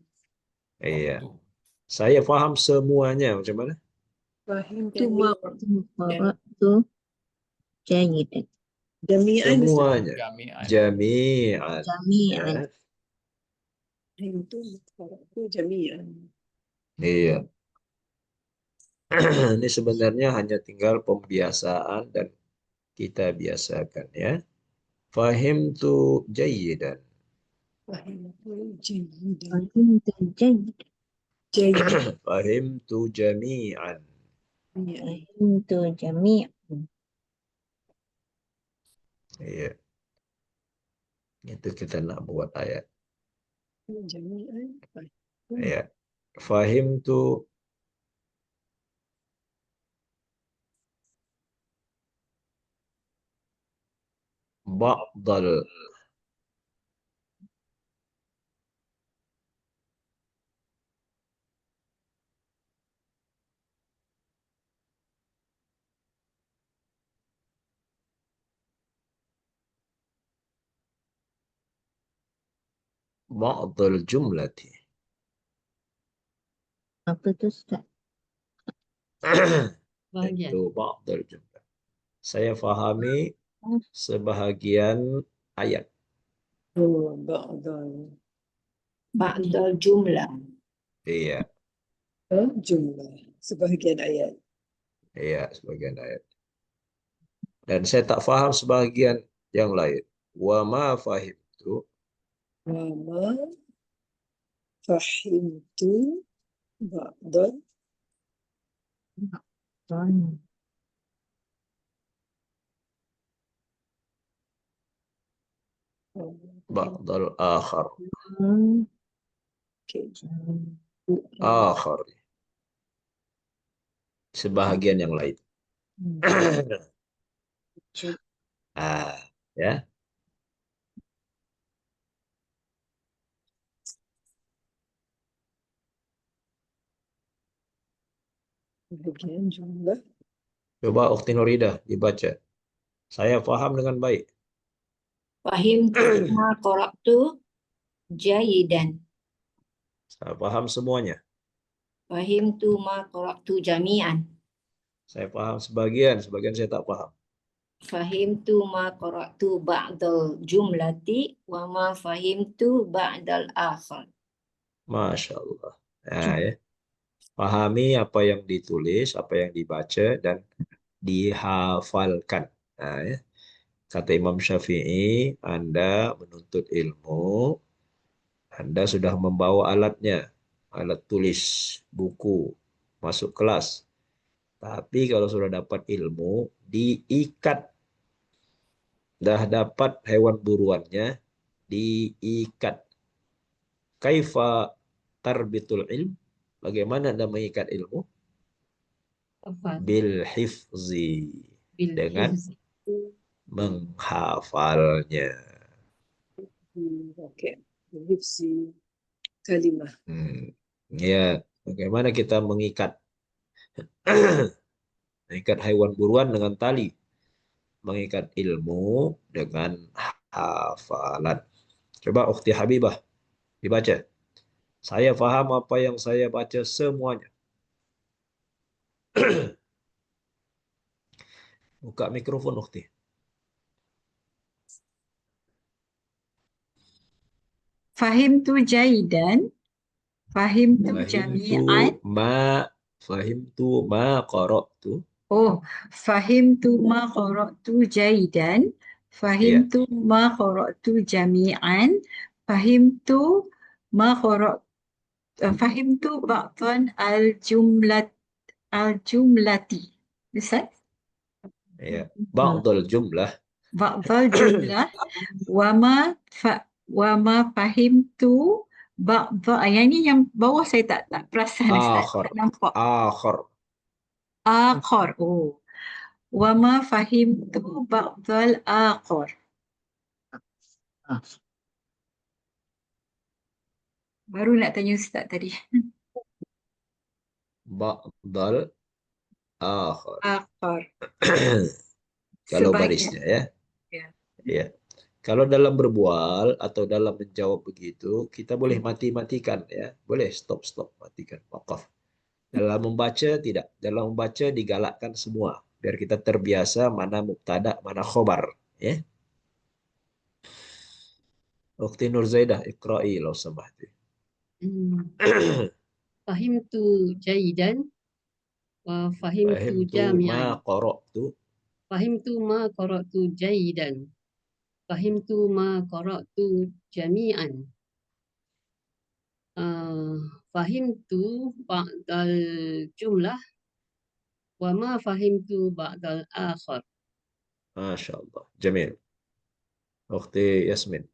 C: Iya. Saya faham semuanya. Macam mana?
G: Fahimtu ma
B: qara'tu jayyidan.
G: Jami'an.
C: Semuanya. Jami'an.
B: Jami'an.
G: Fahimtu qara'tu jami'an.
C: Iya. Ini sebenarnya hanya tinggal pembiasaan dan kita biasakan ya. Fahimtu jayyidan.
G: Fahimtu jayyidan.
B: Fahimtu jayyidan.
C: Fahimtu jami'an.
B: Fahimtu jami'an.
C: Iya. Itu kita nak buat ayat.
G: Jami'an.
C: Iya. Fahimtu ba'dal jumlati.
B: Apa itu Ustaz?
C: Itu ba'dal jumlah. Saya fahami sebahagian ayat.
F: Ba'dal jumlah.
C: Iya.
G: Jumlah. Sebahagian ayat.
C: Iya, sebagian ayat. Dan saya tak faham sebahagian yang lain. Wa ma fahimtu.
G: Wa ma fahimtu ba'dal
C: Ba'dal akhar.
G: Okay.
C: Akhar. Sebahagian yang lain. Ya.
G: Bagian jumlah.
C: Coba Ukhti Nuridah dibaca. Saya paham dengan baik.
F: Fahimtu ma qara'tu jayidan.
C: Saya paham semuanya.
F: Fahimtu ma qara'tu jami'an.
C: Saya paham sebagian saya tak paham.
F: Fahimtu ma qara'tu ba'dal jumlati wa ma fahimtu ba'dal akhar.
C: Masya Allah. Nah, ya. Pahami apa yang ditulis, apa yang dibaca, dan dihafalkan. Nah, ya. Kata Imam Syafi'i, Anda menuntut ilmu, Anda sudah membawa alatnya, alat tulis, buku, masuk kelas. Tapi kalau sudah dapat ilmu, diikat. Dah dapat hewan buruannya, diikat. Kaifa tarbitul ilm? Bagaimana Anda mengikat ilmu? Bil hifzi. Dengan menghafalnya.
G: Oke. Hifzi kalimah.
C: Ya, bagaimana kita mengikat mengikat hewan buruan dengan tali, mengikat ilmu dengan hafalan. Coba Ukhti Habibah dibaca. Saya paham apa yang saya baca semuanya. Buka mikrofon Ukhti.
A: Fahimtu jayidan. Fahimtu jami'an.
C: Fahimtu ma qara'tu.
A: Oh, fahimtu ma qara'tu jayidan. Fahimtu ma qara'tu jami'an. Fahimtu ma qara'tu. Fahimtu ba'dan al-jumlati. Ustaz?
C: Ya, ba'dal jumlah.
A: Ba'dal jumlah. Wama fahimtu ba'dal. Yang ni yang bawah saya tak perasan.
C: Akhar.
A: Tak nampak.
C: Akhar.
A: Akhar. Oh. Wama fahimtu ba'dal akhar. Baru nak tanya Ustaz tadi.
C: Ba'dal akhar.
A: Akhar.
C: Kalau
A: Sebagian.
C: barisnya ya.
A: Ya.
C: Ya. Kalau dalam berbual atau dalam menjawab begitu, kita boleh mati-matikan ya. Boleh stop-stop, matikan, wakaf. Dalam membaca tidak. Dalam membaca digalakkan semua. Biar kita terbiasa mana mubtada, mana khobar. Ya. Ukhti Nur Zaidah, iqra'i lau samahti.
D: Fahimtu jayidan wa fahimtu
C: Fahimtu
D: jami'an.
C: ma qara'tu.
D: Fahimtu ma qara'tu jayidan. Fahimtu ma qara'tu jami'an. Fahimtu ba'dal jumlah wa ma fahimtu ba'dal akhar.
C: Masya Allah. Jamil. Ukhti Yasmin.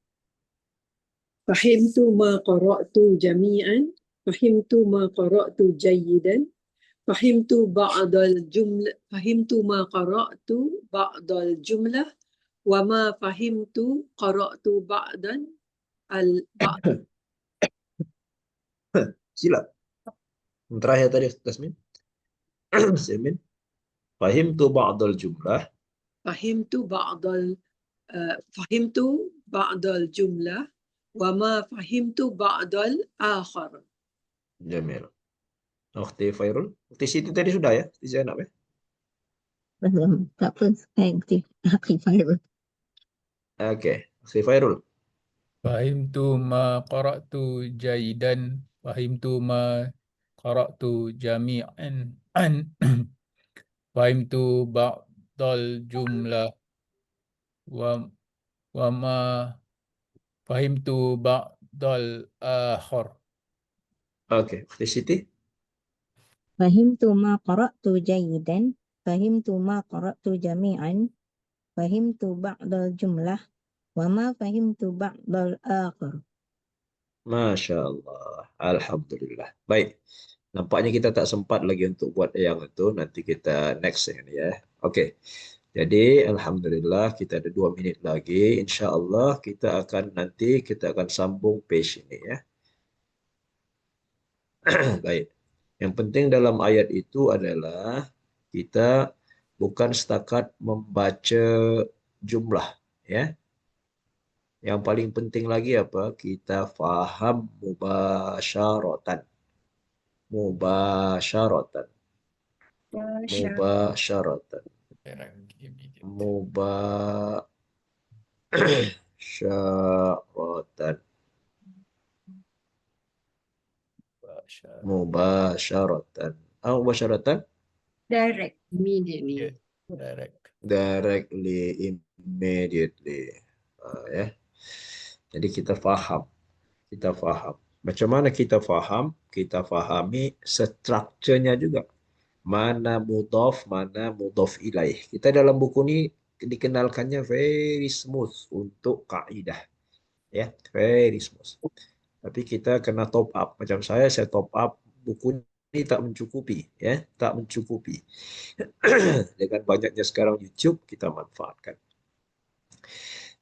G: Fahimtu ma qara'tu jami'an. Fahimtu ma qara'tu jayidan. Fahimtu ba'dal jumlah. Fahimtu ma qara'tu ba'dal jumlah. Wa ma fahimtu qara'tu ba'dan al-ba'd.
C: Silap. Yang terakhir tadi Yasmin. Yasmin. Fahimtu ba'dal jumlah.
G: Fahimtu ba'dal jumlah. Wa ma fahimtu ba'dal akhar.
C: Jamil. Ukhti Fairul. Ukhti Siti tadi sudah ya? Ukhti Zainab ya?
B: Belum, tak pun. Akhi Fairul.
C: Oke. Ukhti Fairul.
E: Fahimtu ma qara'tu jayidan. Fahimtu ma qara'tu jami'an. Fahimtu ba'dal jumlah. Wa ma fahimtu ba'dal akhar.
C: Oke. Ukhti Siti.
B: Fahimtu ma qara'tu jayidan. Fahimtu ma qara'tu jami'an. Fahimtu ba'dal jumlah. وما فهمت بعض الآخر.
C: Masya Allah. Alhamdulillah. Baik. Nampaknya kita tak sempat lagi untuk buat yang itu. Nanti kita next ini ya. Oke. Jadi Alhamdulillah kita ada 2 minit lagi. Insya Allah kita akan sambung page ini ya. Baik. Yang penting dalam ayat itu adalah kita bukan setakat membaca jumlah ya. Yang paling penting lagi apa? Kita faham mubasyaratan. Mubasyaratan. Mubasyaratan. Mubasyaratan. Mubasyaratan. Mubasyaratan?
F: Direct.
D: Immediately.
C: Directly, immediately. Ya. Jadi kita faham. Macam mana kita faham? Kita fahami strukturnya juga. Mana mudhaf, mana mudhaf ilaih. Kita dalam buku ini dikenalkannya very smooth untuk kaidah. Ya, very smooth. Tapi kita kena top up. Macam saya top up buku ini tak mencukupi, ya, tak mencukupi. Dengan banyaknya sekarang YouTube, kita manfaatkan.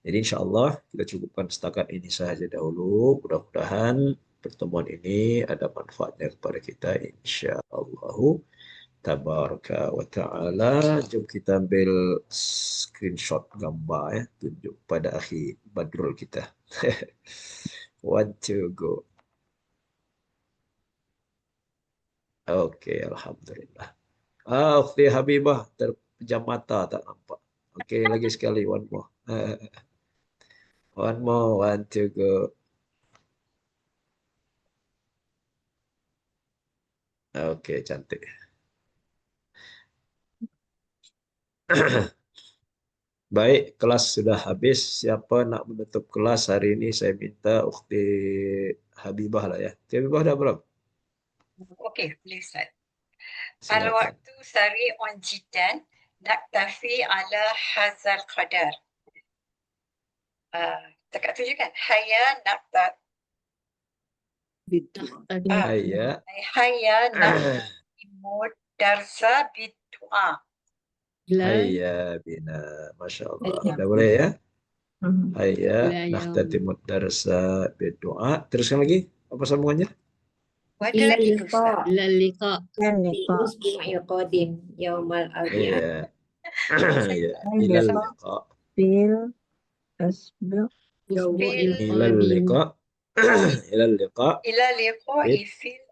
C: Jadi insya Allah kita cukupkan setakat ini saja dahulu. Mudah-mudahan pertemuan ini ada manfaatnya kepada kita insya Allah. Tabaraka wa ta'ala. Jom kita ambil screenshot gambar ya. Tunjuk pada akhi Badrul kita. 1, 2, go. Okey, Alhamdulillah. Ukhti Habibah terpejam mata tak nampak. Okey, lagi sekali one more. One more, 1, 2, go. Okey, cantik. Baik, kelas sudah habis. Siapa nak menutup kelas hari ini? Saya minta Ukhti Habibah lah ya. Ukhti Habibah dah belum?
A: Okey, boleh Ustaz.
C: Silakan.
A: Al-waqtu sari'un jiddan naktafi ala hazal qadar. Dekat tu juga kan? Hayya naktat. Hayya naktimud darsa biddu'a.
C: Hayya bina. Masya Allah. Dah boleh ya? Hayya nakhtatimud darsa biddu'a. Teruskan lagi. Apa sambungannya?
F: إلى اللقاء.
D: إلى اللقاء.
F: الأسبوع القادم يوم الأربعاء.
C: Iya. Ilal liqa.
B: Fil asbu.
C: Ilal liqa. Ilal liqa.
A: Ila liqa'i fil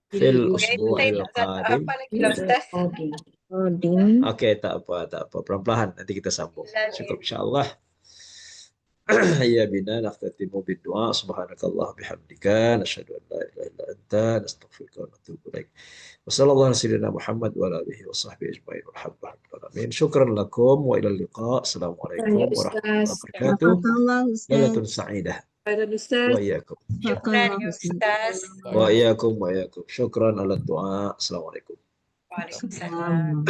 C: Fil usbu'il qadim.
A: apa lagi Ustaz?
C: Okey, tak apa. Pelan-pelan nanti kita sambung. Cukup insya-Allah. Ya bina naftatimu bid-du'a subhanakallah bihamdika nasyhadu an la ilaha illa anta nastaghfiruka wa natubu ilaik. Wa sallallahu ala sayyidina Muhammad wa ala alihi wa sahbihi ajma'in walhamdulillahi. Syukran lakum wa ila liqa. Assalamualaikum warahmatullahi wabarakatuh. Lailatul sa'idah. Wa iyyakum.
A: Syukran Ustaz.
C: Wa iyyakum. Syukran ala du'a. Assalamualaikum.
A: Waalaikumsalam.